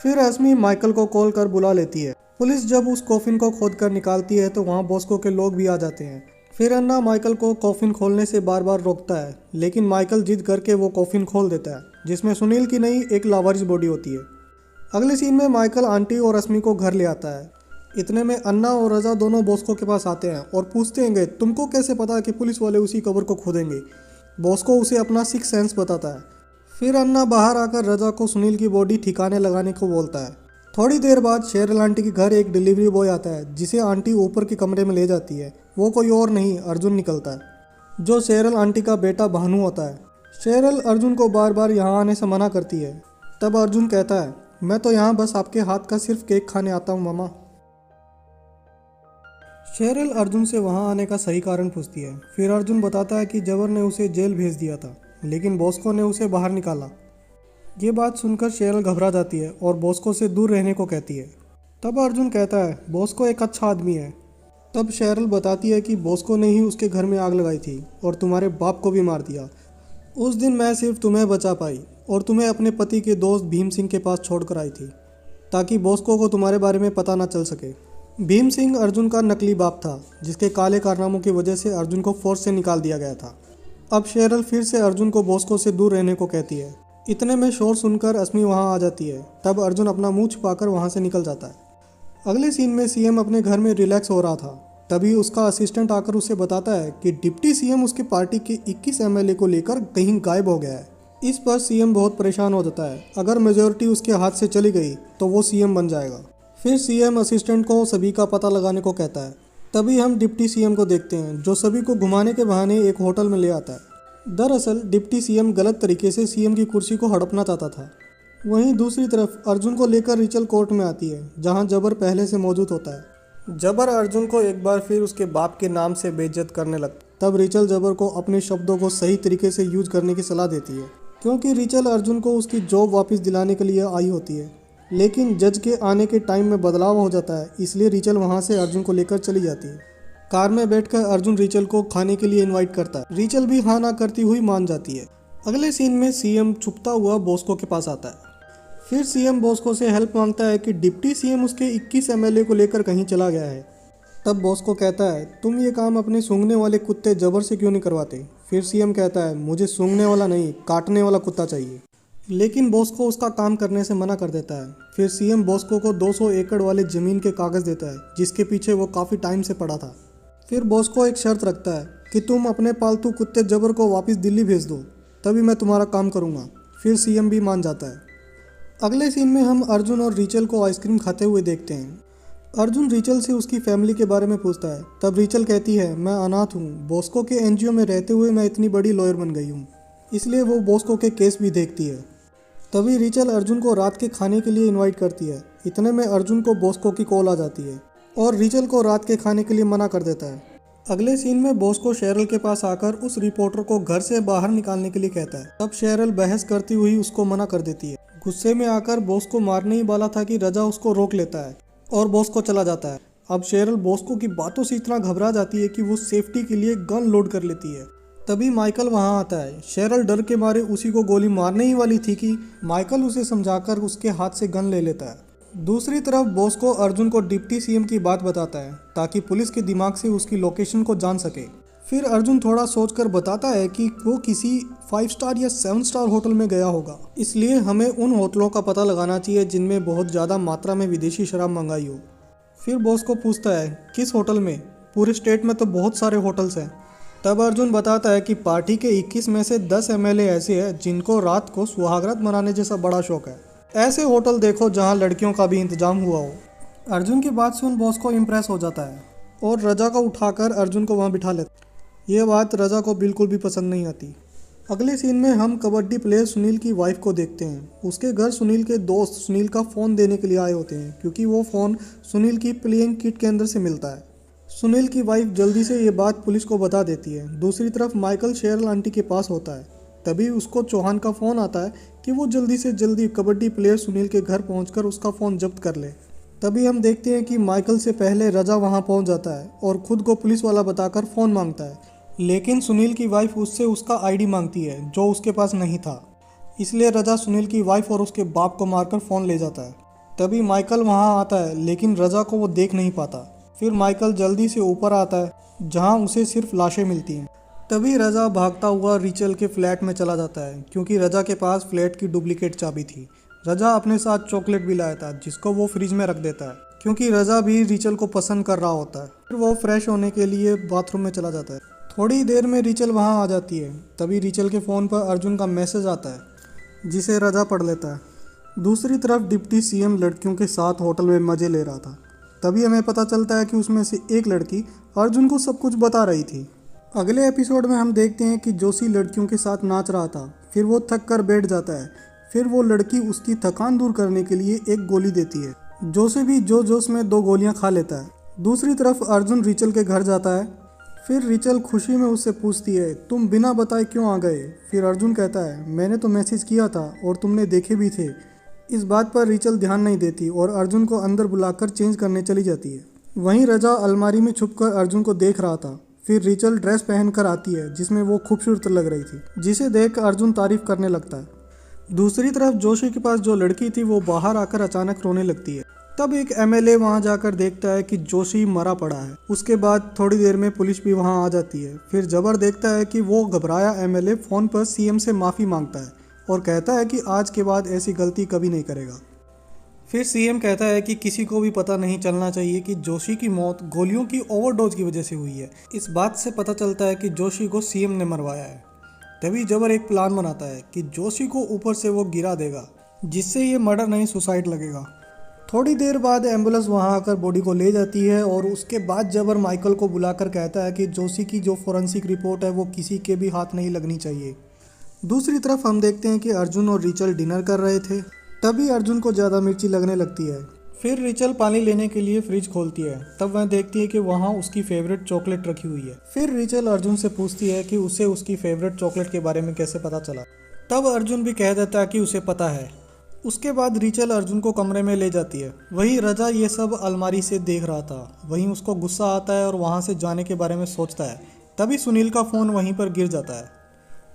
फिर अस्मी माइकल को कॉल कर बुला लेती है। पुलिस जब उस कॉफिन को खोद कर निकालती है तो वहाँ बॉस्को के लोग भी आ जाते हैं। फिर अन्ना माइकल को कॉफिन खोलने से बार बार रोकता है, लेकिन माइकल जिद करके वो कॉफिन खोल देता है, जिसमें सुनील की नहीं एक लावारिस बॉडी होती है। अगले सीन में माइकल आंटी और अस्मी को घर ले आता है। इतने में अन्ना और रजा दोनों बॉस्को के पास आते हैं और पूछते हैं, तुमको कैसे पता कि पुलिस वाले उसी कब्र को खोदेंगे। बॉस्को उसे अपना सिक्स सेंस बताता है। फिर अन्ना बाहर आकर रजा को सुनील की बॉडी ठिकाने लगाने को बोलता है। थोड़ी देर बाद शेरल आंटी के घर एक डिलीवरी बॉय आता है, जिसे आंटी ऊपर के कमरे में ले जाती है। वो कोई और नहीं अर्जुन निकलता है, जो शेरल आंटी का बेटा भानु होता है। शेरल अर्जुन को बार बार यहाँ आने से मना करती है। तब अर्जुन कहता है, मैं तो यहाँ बस आपके हाथ का सिर्फ केक खाने आता हूँ मामा। शेरल अर्जुन से वहां आने का सही कारण पूछती है। फिर अर्जुन बताता है कि जबर ने उसे जेल भेज दिया था, लेकिन बॉस्को ने उसे बाहर निकाला। ये बात सुनकर शेरल घबरा जाती है और बॉस्को से दूर रहने को कहती है। तब अर्जुन कहता है बॉस्को एक अच्छा आदमी है। तब शेरल बताती है कि बॉस्को ने ही उसके घर में आग लगाई थी और तुम्हारे बाप को भी मार दिया। उस दिन मैं सिर्फ तुम्हें बचा पाई और तुम्हें अपने पति के दोस्त भीम सिंह के पास छोड़कर आई थी, ताकि बॉस्को को तुम्हारे बारे में पता ना चल सके। भीम सिंह अर्जुन का नकली बाप था, जिसके काले कारनामों की वजह से अर्जुन को फोर्स से निकाल दिया गया था। अब शेरल फिर से अर्जुन को बॉस्को से दूर रहने को कहती है। इतने में शोर सुनकर अस्मी वहां आ जाती है। तब अर्जुन अपना मुंह छुपाकर वहां से निकल जाता है। अगले सीन में सीएम अपने घर में रिलैक्स हो रहा था। तभी उसका असिस्टेंट आकर उसे बताता है कि डिप्टी सीएम उसके पार्टी के 21 एमएलए को लेकर कहीं गायब हो गया है। इस पर सीएम बहुत परेशान हो जाता है। अगर मेजोरिटी उसके हाथ से चली गई तो वो सीएम बन जाएगा। फिर सीएम असिस्टेंट को सभी का पता लगाने को कहता है। तभी हम डिप्टी सीएम को देखते हैं, जो सभी को घुमाने के बहाने एक होटल में ले आता है। दरअसल डिप्टी सीएम गलत तरीके से सीएम की कुर्सी को हड़पना चाहता था। वहीं दूसरी तरफ अर्जुन को लेकर रिचल कोर्ट में आती है, जहां जबर पहले से मौजूद होता है। जबर अर्जुन को एक बार फिर उसके बाप के नाम से बेइज्जत करने लगता। तब रिचल जबर को अपने शब्दों को सही तरीके से यूज करने की सलाह देती है, क्योंकि रिचल अर्जुन को उसकी जॉब वापस दिलाने के लिए आई होती है। लेकिन जज के आने के टाइम में बदलाव हो जाता है, इसलिए रिचल वहां से अर्जुन को लेकर चली जाती है। कार में बैठकर अर्जुन रिचल को खाने के लिए इनवाइट करता है। रिचल भी हाँ ना करती हुई मान जाती है। अगले सीन में सीएम छुपता हुआ बॉस्को के पास आता है। फिर सीएम बॉस्को से हेल्प मांगता है कि डिप्टी सीएम उसके 21 एमएलए को लेकर कहीं चला गया है। तब बॉस्को कहता है तुम ये काम अपने सूंघने वाले कुत्ते जबर से क्यों नहीं करवाते। फिर सीएम कहता है मुझे सूंघने वाला नहीं, काटने वाला कुत्ता चाहिए। लेकिन बॉस्को उसका काम करने से मना कर देता है। फिर सीएम बॉस्को को 200 एकड़ वाले ज़मीन के कागज़ देता है, जिसके पीछे वो काफ़ी टाइम से पड़ा था। फिर बॉस्को एक शर्त रखता है कि तुम अपने पालतू कुत्ते जबर को वापस दिल्ली भेज दो, तभी मैं तुम्हारा काम करूँगा। फिर सीएम भी मान जाता है। अगले सीन में हम अर्जुन और रिचल को आइसक्रीम खाते हुए देखते हैं। अर्जुन रिचल से उसकी फैमिली के बारे में पूछता है। तब रिचल कहती है मैं अनाथ हूँ, बॉस्को के एनजीओ में रहते हुए मैं इतनी बड़ी लॉयर बन गई हूँ, इसलिए वो बॉस्को के केस भी देखती है। तभी रिचल अर्जुन को रात के खाने के लिए इनवाइट करती है। इतने में अर्जुन को बॉस्को की कॉल आ जाती है और रिचल को रात के खाने के लिए मना कर देता है। अगले सीन में बॉस्को शेरल के पास आकर उस रिपोर्टर को घर से बाहर निकालने के लिए कहता है। तब शेरल बहस करती हुई उसको मना कर देती है। गुस्से में आकर बॉस्को मारने ही वाला था कि रजा उसको रोक लेता है और बॉस्को चला जाता है। अब शेरल बॉस्को की बातों से इतना घबरा जाती है कि वो सेफ्टी के लिए गन लोड कर लेती है। तभी माइकल वहां आता है। शेरल डर के मारे उसी को गोली मारने ही वाली थी कि माइकल उसे समझाकर उसके हाथ से गन ले लेता है। दूसरी तरफ बॉस्को अर्जुन को डिप्टी सीएम की बात बताता है, ताकि पुलिस के दिमाग से उसकी लोकेशन को जान सके। फिर अर्जुन थोड़ा सोचकर बताता है कि वो किसी 5 स्टार या 7 स्टार होटल में गया होगा, इसलिए हमें उन होटलों का पता लगाना चाहिए जिनमें बहुत ज़्यादा मात्रा में विदेशी शराब मंगाई हो। फिर बॉस्को पूछता है किस होटल में, पूरे स्टेट में तो बहुत सारे होटल्स हैं। तब अर्जुन बताता है कि पार्टी के 21 में से 10 एमएलए ऐसे हैं जिनको रात को सुहागरात मनाने जैसा बड़ा शौक है। ऐसे होटल देखो जहां लड़कियों का भी इंतजाम हुआ हो। अर्जुन की बात सुन बॉस्को इम्प्रेस हो जाता है और रजा को उठाकर अर्जुन को वहां बिठा लेता है। ये बात रजा को बिल्कुल भी पसंद नहीं आती। अगले सीन में हम कबड्डी प्लेयर सुनील की वाइफ को देखते हैं। उसके घर सुनील के दोस्त सुनील का फ़ोन देने के लिए आए होते हैं, क्योंकि वो फ़ोन सुनील की प्लेइंग किट के अंदर से मिलता है। सुनील की वाइफ जल्दी से ये बात पुलिस को बता देती है। दूसरी तरफ माइकल शेरल आंटी के पास होता है। तभी उसको चौहान का फ़ोन आता है कि वो जल्दी से जल्दी कबड्डी प्लेयर सुनील के घर पहुंचकर उसका फ़ोन जब्त कर ले। तभी हम देखते हैं कि माइकल से पहले रजा वहां पहुंच जाता है और खुद को पुलिस वाला बताकर फ़ोन मांगता है। लेकिन सुनील की वाइफ उससे उसका आईडी मांगती है, जो उसके पास नहीं था। इसलिए रजा सुनील की वाइफ और उसके बाप को मारकर फ़ोन ले जाता है। तभी माइकल वहाँ आता है, लेकिन रजा को वो देख नहीं पाता। फिर माइकल जल्दी से ऊपर आता है, जहाँ उसे सिर्फ लाशें मिलती हैं। तभी रजा भागता हुआ रिचल के फ्लैट में चला जाता है, क्योंकि रजा के पास फ्लैट की डुप्लीकेट चाबी थी। रजा अपने साथ चॉकलेट भी लाया था, जिसको वो फ्रिज में रख देता है, क्योंकि रजा भी रिचल को पसंद कर रहा होता है। फिर वो फ्रेश होने के लिए बाथरूम में चला जाता है। थोड़ी देर में रिचल वहाँ आ जाती है। तभी रिचल के फ़ोन पर अर्जुन का मैसेज आता है, जिसे रजा पढ़ लेता है। दूसरी तरफ डिप्टी सीएम लड़कियों के साथ होटल में मज़े ले रहा था। तभी हमें पता चलता है कि उसमें से एक लड़की अर्जुन को सब कुछ बता रही थी। अगले एपिसोड में हम देखते हैं कि जोशी लड़कियों के साथ नाच रहा था। फिर वो थक कर बैठ जाता है। फिर वो लड़की उसकी थकान दूर करने के लिए एक गोली देती है। जोशी भी जोश में 2 गोलियां खा लेता है। दूसरी तरफ अर्जुन रिचल के घर जाता है। फिर रिचल खुशी में उससे पूछती है, तुम बिना बताए क्यों आ गए? फिर अर्जुन कहता है, मैंने तो मैसेज किया था और तुमने देखे भी थे। इस बात पर रिचल ध्यान नहीं देती और अर्जुन को अंदर बुलाकर चेंज करने चली जाती है। वहीं रजा अलमारी में छुपकर अर्जुन को देख रहा था। फिर रिचल ड्रेस पहनकर आती है जिसमें वो खूबसूरत लग रही थी, जिसे देख अर्जुन तारीफ करने लगता है। दूसरी तरफ जोशी के पास जो लड़की थी वो बाहर आकर अचानक रोने लगती है। तब एक एमएलए वहां जाकर देखता है कि जोशी मरा पड़ा है। उसके बाद थोड़ी देर में पुलिस भी वहां आ जाती है। फिर जबर देखता है कि वो घबराया एमएलए फ़ोन पर सीएम से माफ़ी मांगता है और कहता है कि आज के बाद ऐसी गलती कभी नहीं करेगा। फिर सीएम कहता है कि किसी को भी पता नहीं चलना चाहिए कि जोशी की मौत गोलियों की ओवरडोज की वजह से हुई है। इस बात से पता चलता है कि जोशी को सीएम ने मरवाया है। तभी जबर एक प्लान बनाता है कि जोशी को ऊपर से वो गिरा देगा, जिससे ये मर्डर नहीं सुसाइड लगेगा। थोड़ी देर बाद एम्बुलेंस वहां आकर बॉडी को ले जाती है और उसके बाद जबर माइकल को बुलाकर कहता है कि जोशी की जो फोरेंसिक रिपोर्ट है वो किसी के भी हाथ नहीं लगनी चाहिए। दूसरी तरफ हम देखते हैं कि अर्जुन और रिचल डिनर कर रहे थे। तभी अर्जुन को ज़्यादा मिर्ची लगने लगती है। फिर रिचल पानी लेने के लिए फ्रिज खोलती है। तब वह देखती है कि वहाँ उसकी फेवरेट चॉकलेट रखी हुई है। फिर रिचल अर्जुन से पूछती है कि उसे उसकी फेवरेट चॉकलेट के बारे में कैसे पता चला। तब अर्जुन भी कह देता है कि उसे पता है। उसके बाद रिचल अर्जुन को कमरे में ले जाती है। वहीं रजा ये सब अलमारी से देख रहा था। वहीं उसको गुस्सा आता है और वहाँ से जाने के बारे में सोचता है। तभी सुनील का फ़ोन वहीं पर गिर जाता है।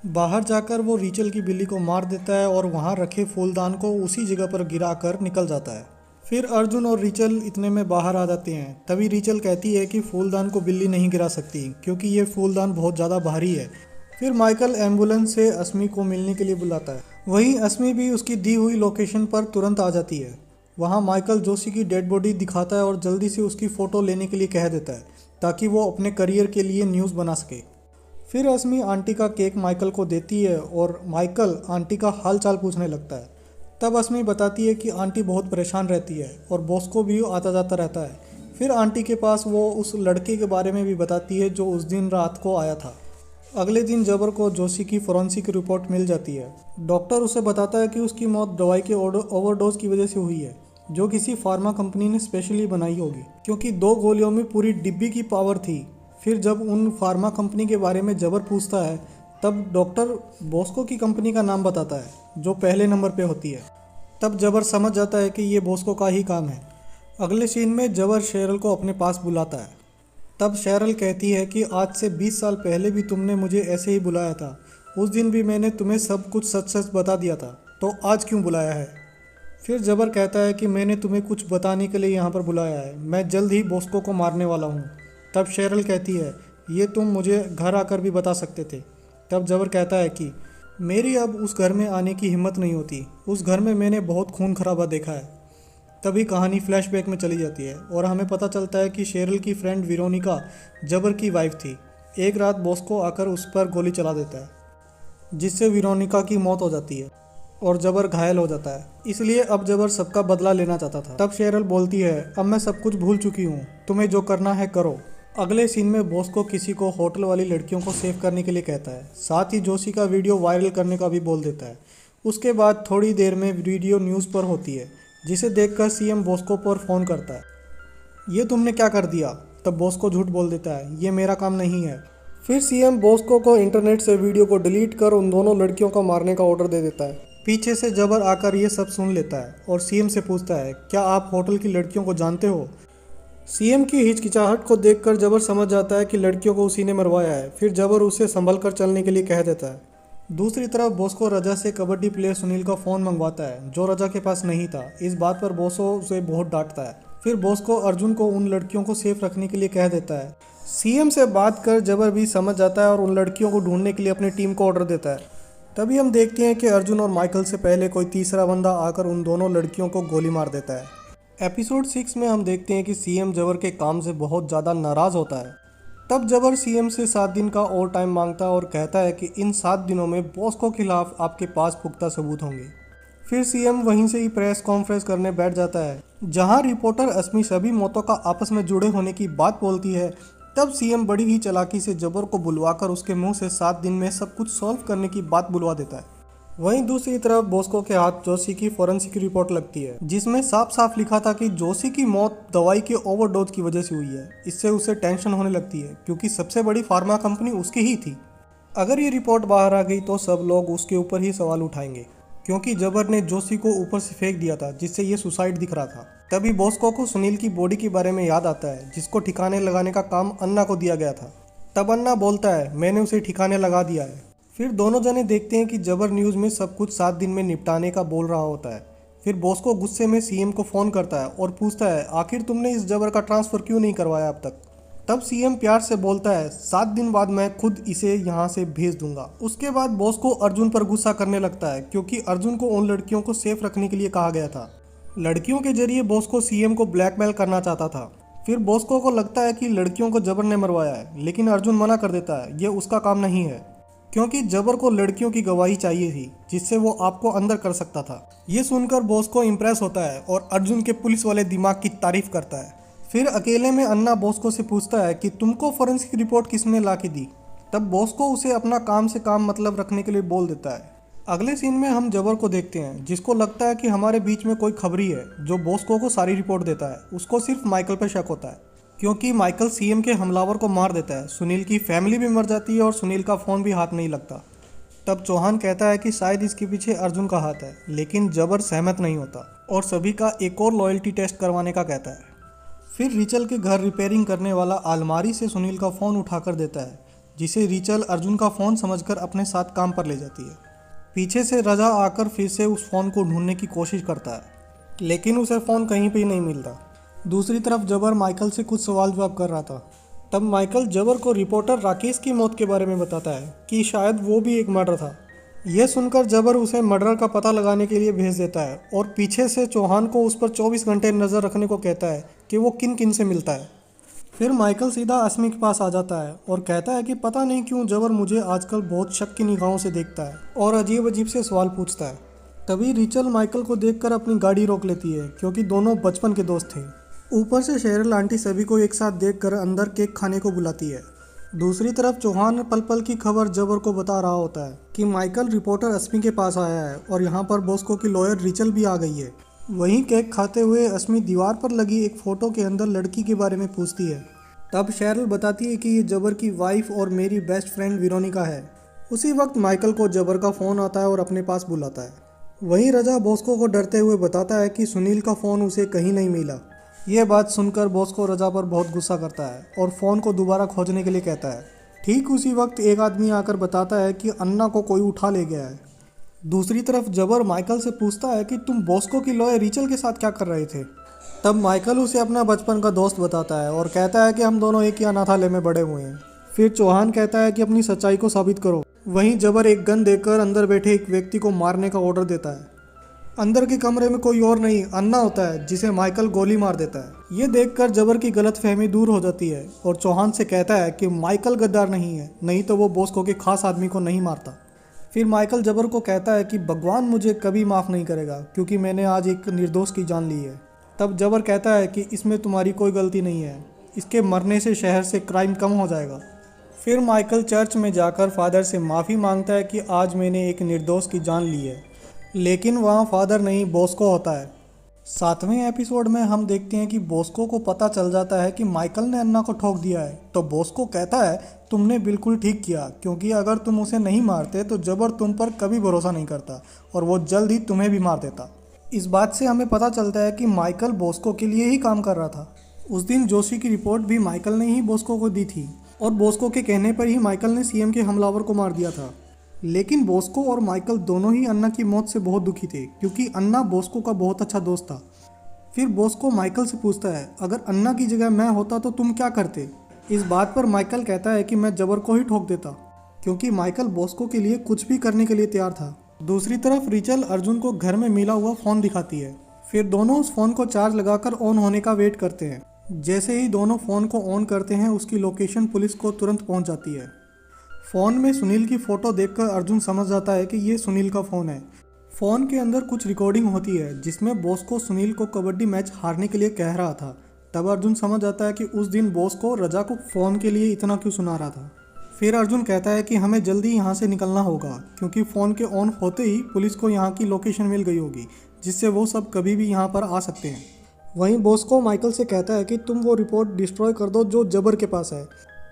बाहर जाकर वो रिचल की बिल्ली को मार देता है और वहाँ रखे फूलदान को उसी जगह पर गिराकर निकल जाता है। फिर अर्जुन और रिचल इतने में बाहर आ जाते हैं। तभी रिचल कहती है कि फूलदान को बिल्ली नहीं गिरा सकती क्योंकि ये फूलदान बहुत ज़्यादा भारी है। फिर माइकल एम्बुलेंस से अस्मी को मिलने के लिए बुलाता है। वहीं अस्मी भी उसकी दी हुई लोकेशन पर तुरंत आ जाती है। वहाँ माइकल जोशी की डेड बॉडी दिखाता है और जल्दी से उसकी फ़ोटो लेने के लिए कह देता है ताकि वो अपने करियर के लिए न्यूज़ बना सके। फिर अस्मी आंटी का केक माइकल को देती है और माइकल आंटी का हाल चाल पूछने लगता है। तब अस्मी बताती है कि आंटी बहुत परेशान रहती है और बॉस को भी आता जाता रहता है। फिर आंटी के पास वो उस लड़के के बारे में भी बताती है जो उस दिन रात को आया था। अगले दिन जबर को जोशी की फोरेंसिक रिपोर्ट मिल जाती है। डॉक्टर उसे बताता है कि उसकी मौत दवाई के ओवरडोज की वजह से हुई है, जो किसी फार्मा कंपनी ने स्पेशली बनाई होगी, क्योंकि 2 गोलियों में पूरी डिब्बी की पावर थी। फिर जब उन फार्मा कंपनी के बारे में जबर पूछता है तब डॉक्टर बॉस्को की कंपनी का नाम बताता है जो पहले नंबर पे होती है। तब जबर समझ जाता है कि ये बॉस्को का ही काम है। अगले सीन में जबर शेरल को अपने पास बुलाता है। तब शेरल कहती है कि आज से 20 साल पहले भी तुमने मुझे ऐसे ही बुलाया था। उस दिन भी मैंने तुम्हें सब कुछ सच सच बता दिया था, तो आज क्यों बुलाया है? फिर जबर कहता है कि मैंने तुम्हें कुछ बताने के लिए यहाँ पर बुलाया है। मैं जल्द ही बॉस्को को मारने वाला हूँ। तब शेरल कहती है, ये तुम मुझे घर आकर भी बता सकते थे। तब जबर कहता है कि मेरी अब उस घर में आने की हिम्मत नहीं होती। उस घर में मैंने बहुत खून खराबा देखा है। तभी कहानी फ्लैशबैक में चली जाती है और हमें पता चलता है कि शेरल की फ्रेंड वेरोनिका जबर की वाइफ थी। एक रात बॉस्को आकर उस पर गोली चला देता है, जिससे वेरोनिका की मौत हो जाती है और जबर घायल हो जाता है। इसलिए अब जबर सबका बदला लेना चाहता था। तब शेरल बोलती है, अब मैं सब कुछ भूल चुकी हूँ, तुम्हें जो करना है करो। अगले सीन में बॉस्को किसी को होटल वाली लड़कियों को सेव करने के लिए कहता है। साथ ही जोशी का वीडियो वायरल करने का भी बोल देता है। उसके बाद थोड़ी देर में वीडियो न्यूज़ पर होती है, जिसे देखकर सीएम बॉस्को पर फ़ोन करता है। ये तुमने क्या कर दिया? तब बॉस्को झूठ बोल देता है, ये मेरा काम नहीं है। फिर सीएम बॉस्को को इंटरनेट से वीडियो को डिलीट कर उन दोनों लड़कियों को मारने का ऑर्डर दे देता है। पीछे से जबर आकर ये सब सुन लेता है और सीएम से पूछता है, क्या आप होटल की लड़कियों को जानते हो? सीएम की हिचकिचाहट को देखकर जबर समझ जाता है कि लड़कियों को उसी ने मरवाया है। फिर जबर उसे संभल कर चलने के लिए कह देता है। दूसरी तरफ बॉस्को रजा से कबड्डी प्लेयर सुनील का फ़ोन मंगवाता है, जो रजा के पास नहीं था। इस बात पर बॉस्को उसे बहुत डांटता है। फिर बॉस्को अर्जुन को उन लड़कियों को सेफ रखने के लिए कह देता है। सीएम से बात कर जबर भी समझ जाता है और उन लड़कियों को ढूंढने के लिए अपनी टीम को ऑर्डर देता है। तभी हम देखते हैं कि अर्जुन और माइकल से पहले कोई तीसरा बंदा आकर उन दोनों लड़कियों को गोली मार देता है। एपिसोड 6 में हम देखते हैं कि सीएम जबर के काम से बहुत ज़्यादा नाराज़ होता है। तब जबर सीएम से 7 दिन का और टाइम मांगता है और कहता है कि इन 7 दिनों में बॉस्को के खिलाफ आपके पास पुख्ता सबूत होंगे। फिर सीएम वहीं से ही प्रेस कॉन्फ्रेंस करने बैठ जाता है, जहां रिपोर्टर अस्मी सभी मौतों का आपस में जुड़े होने की बात बोलती है। तब सीएम बड़ी ही चालाकी से जबर को बुलवाकर उसके मुंह से 7 दिन में सब कुछ सॉल्व करने की बात बुलवा देता है। वहीं दूसरी तरफ बॉस्को के हाथ जोशी की फोरेंसिक रिपोर्ट लगती है, जिसमें साफ साफ लिखा था कि जोशी की मौत दवाई के ओवरडोज की वजह से हुई है। इससे उसे टेंशन होने लगती है क्योंकि सबसे बड़ी फार्मा कंपनी उसकी ही थी। अगर ये रिपोर्ट बाहर आ गई तो सब लोग उसके ऊपर ही सवाल उठाएंगे, क्योंकि जबर ने जोशी को ऊपर से फेंक दिया था, जिससे ये सुसाइड दिख रहा था। तभी बॉस्को को सुनील की बॉडी के बारे में याद आता है, जिसको ठिकाने लगाने का काम अन्ना को दिया गया था। तब अन्ना बोलता है, मैंने उसे ठिकाने लगा दिया है। फिर दोनों जने देखते हैं कि जबर न्यूज़ में सब कुछ 7 दिन में निपटाने का बोल रहा होता है। फिर बॉस्को गुस्से में सीएम को फ़ोन करता है और पूछता है, आखिर तुमने इस जबर का ट्रांसफ़र क्यों नहीं करवाया अब तक। तब सीएम प्यार से बोलता है, 7 दिन बाद मैं खुद इसे यहाँ से भेज दूंगा। उसके बाद बॉस्को अर्जुन पर गुस्सा करने लगता है, क्योंकि अर्जुन को उन लड़कियों को सेफ रखने के लिए कहा गया था। लड़कियों के जरिए बॉस्को सीएम को ब्लैकमेल करना चाहता था। फिर बॉस्को को लगता है कि लड़कियों को जबर ने मरवाया है, लेकिन अर्जुन मना कर देता है, यह उसका काम नहीं है, क्योंकि जबर को लड़कियों की गवाही चाहिए थी, जिससे वो आपको अंदर कर सकता था। ये सुनकर बॉस्को इंप्रेस होता है और अर्जुन के पुलिस वाले दिमाग की तारीफ करता है। फिर अकेले में अन्ना बॉस्को से पूछता है कि तुमको फोरेंसिक रिपोर्ट किसने ला के दी। तब बॉस्को उसे अपना काम से काम मतलब रखने के लिए बोल देता है। अगले सीन में हम जबर को देखते हैं, जिसको लगता है कि हमारे बीच में कोई खबरी है, जो बॉस्को को सारी रिपोर्ट देता है। उसको सिर्फ माइकल पर शक होता है, क्योंकि माइकल सीएम के हमलावर को मार देता है। सुनील की फैमिली भी मर जाती है और सुनील का फ़ोन भी हाथ नहीं लगता। तब चौहान कहता है कि शायद इसके पीछे अर्जुन का हाथ है, लेकिन जबर सहमत नहीं होता और सभी का एक और लॉयल्टी टेस्ट करवाने का कहता है। फिर रिचल के घर रिपेयरिंग करने वाला अलमारी से सुनील का फ़ोन उठाकर देता है, जिसे रिचल अर्जुन का फ़ोन समझकर अपने साथ काम पर ले जाती है। पीछे से रजा आकर फिर से उस फ़ोन को ढूंढने की कोशिश करता है, लेकिन उसे फ़ोन कहीं भी नहीं मिलता। दूसरी तरफ जबर माइकल से कुछ सवाल जवाब कर रहा था। तब माइकल जबर को रिपोर्टर राकेश की मौत के बारे में बताता है कि शायद वो भी एक मर्डर था। यह सुनकर जबर उसे मर्डर का पता लगाने के लिए भेज देता है और पीछे से चौहान को उस पर 24 घंटे नज़र रखने को कहता है कि वो किन किन से मिलता है। फिर माइकल सीधा अस्मी के पास आ जाता है और कहता है कि पता नहीं क्यों जबर मुझे आजकल बहुत शक की निगाहों से देखता है और अजीब अजीब से सवाल पूछता है। तभी रिचल माइकल को देखकर अपनी गाड़ी रोक लेती है, क्योंकि दोनों बचपन के दोस्त थे। ऊपर से शेरल आंटी सभी को एक साथ देखकर अंदर केक खाने को बुलाती है। दूसरी तरफ चौहान पल पल की खबर जबर को बता रहा होता है कि माइकल रिपोर्टर अस्मी के पास आया है और यहाँ पर बॉस्को की लॉयर रिचल भी आ गई है। वहीं केक खाते हुए अस्मी दीवार पर लगी एक फ़ोटो के अंदर लड़की के बारे में पूछती है। तब शेरल बताती है कि ये जबर की वाइफ और मेरी बेस्ट फ्रेंड वेरोनिका है। उसी वक्त माइकल को जबर का फ़ोन आता है और अपने पास बुलाता है। वहीं रजा बॉस्को को डरते हुए बताता है कि सुनील का फ़ोन उसे कहीं नहीं मिला। यह बात सुनकर बॉस्को रजा पर बहुत गुस्सा करता है और फ़ोन को दोबारा खोजने के लिए कहता है। ठीक उसी वक्त एक आदमी आकर बताता है कि अन्ना को कोई उठा ले गया है। दूसरी तरफ जबर माइकल से पूछता है कि तुम बॉस्को की लॉयर रिचल के साथ क्या कर रहे थे। तब माइकल उसे अपना बचपन का दोस्त बताता है और कहता है कि हम दोनों एक ही अनाथालय में बड़े हुए हैं। फिर चौहान कहता है कि अपनी सच्चाई को साबित करो। वहीं जबर एक गन देकर अंदर बैठे एक व्यक्ति को मारने का ऑर्डर देता है। अंदर के कमरे में कोई और नहीं, अन्ना होता है, जिसे माइकल गोली मार देता है। ये देखकर जबर की गलतफहमी दूर हो जाती है और चौहान से कहता है कि माइकल गद्दार नहीं है, नहीं तो वो बॉस्को के खास आदमी को नहीं मारता। फिर माइकल जबर को कहता है कि भगवान मुझे कभी माफ़ नहीं करेगा, क्योंकि मैंने आज एक निर्दोष की जान ली है। तब जबर कहता है कि इसमें तुम्हारी कोई गलती नहीं है, इसके मरने से शहर से क्राइम कम हो जाएगा। फिर माइकल चर्च में जाकर फादर से माफ़ी मांगता है कि आज मैंने एक निर्दोष की जान ली है, लेकिन वहाँ फादर नहीं बॉस्को होता है। 7वें एपिसोड में हम देखते हैं कि बॉस्को को पता चल जाता है कि माइकल ने अन्ना को ठोक दिया है। तो बॉस्को कहता है, तुमने बिल्कुल ठीक किया, क्योंकि अगर तुम उसे नहीं मारते तो जबर तुम पर कभी भरोसा नहीं करता और वो जल्द ही तुम्हें भी मार देता। इस बात से हमें पता चलता है कि माइकल बॉस्को के लिए ही काम कर रहा था। उस दिन जोशी की रिपोर्ट भी माइकल ने ही बॉस्को को दी थी और बॉस्को के कहने पर ही माइकल ने सीएम के हमलावर को मार दिया था। लेकिन बॉस्को और माइकल दोनों ही अन्ना की मौत से बहुत दुखी थे, क्योंकि अन्ना बॉस्को का बहुत अच्छा दोस्त था। फिर बॉस्को माइकल से पूछता है, अगर अन्ना की जगह मैं होता तो तुम क्या करते। इस बात पर माइकल कहता है कि मैं जबर को ही ठोक देता, क्योंकि माइकल बॉस्को के लिए कुछ भी करने के लिए तैयार था। दूसरी तरफ रिचल अर्जुन को घर में मिला हुआ फ़ोन दिखाती है। फिर दोनों उस फ़ोन को चार्ज लगाकर ऑन होने का वेट करते हैं। जैसे ही दोनों फ़ोन को ऑन करते हैं, उसकी लोकेशन पुलिस को तुरंत पहुंच जाती है। फ़ोन में सुनील की फ़ोटो देखकर अर्जुन समझ जाता है कि ये सुनील का फ़ोन है। फ़ोन के अंदर कुछ रिकॉर्डिंग होती है जिसमें बॉस्को सुनील को कबड्डी मैच हारने के लिए कह रहा था। तब अर्जुन समझ जाता है कि उस दिन बॉस्को रजा को फ़ोन के लिए इतना क्यों सुना रहा था। फिर अर्जुन कहता है कि हमें जल्दी यहाँ से निकलना होगा क्योंकि फ़ोन के ऑन होते ही पुलिस को यहाँ की लोकेशन मिल गई होगी, जिससे वो सब कभी भी यहाँ पर आ सकते हैं। वहीं बॉस्को माइकल से कहता है कि तुम वो रिपोर्ट डिस्ट्रॉय कर दो जो जबर के पास है।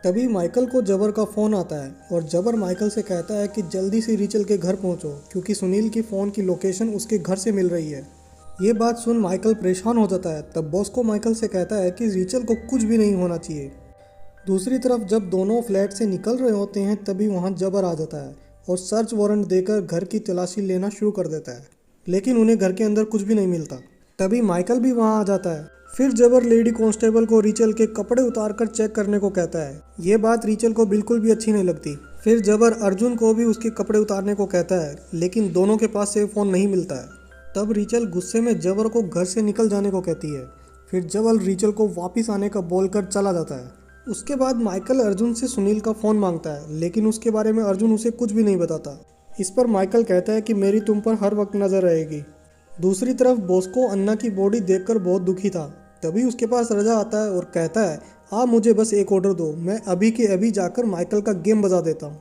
तभी माइकल को जबर का फ़ोन आता है और जबर माइकल से कहता है कि जल्दी से रिचल के घर पहुँचो क्योंकि सुनील की फ़ोन की लोकेशन उसके घर से मिल रही है। ये बात सुन माइकल परेशान हो जाता है। तब बॉस्को माइकल से कहता है कि रिचल को कुछ भी नहीं होना चाहिए। दूसरी तरफ जब दोनों फ्लैट से निकल रहे होते हैं तभी वहाँ जबर आ जाता है और सर्च वारंट देकर घर की तलाशी लेना शुरू कर देता है, लेकिन उन्हें घर के अंदर कुछ भी नहीं मिलता। तभी माइकल भी वहाँ आ जाता है। फिर जबर लेडी कांस्टेबल को रिचल के कपड़े उतारकर चेक करने को कहता है। ये बात रिचल को बिल्कुल भी अच्छी नहीं लगती। फिर जबर अर्जुन को भी उसके कपड़े उतारने को कहता है, लेकिन दोनों के पास से फ़ोन नहीं मिलता है। तब रिचल गुस्से में जबर को घर से निकल जाने को कहती है। फिर जबर रिचल को वापस आने का बोलकर चला जाता है। उसके बाद माइकल अर्जुन से सुनील का फ़ोन मांगता है, लेकिन उसके बारे में अर्जुन उसे कुछ भी नहीं बताता। इस पर माइकल कहता है कि मेरी तुम पर हर वक्त नज़र रहेगी। दूसरी तरफ बॉस्को अन्ना की बॉडी देखकर बहुत दुखी था। तभी उसके पास रजा आता है और कहता है, आप मुझे बस एक ऑर्डर दो, मैं अभी के अभी जाकर माइकल का गेम बजा देता हूँ।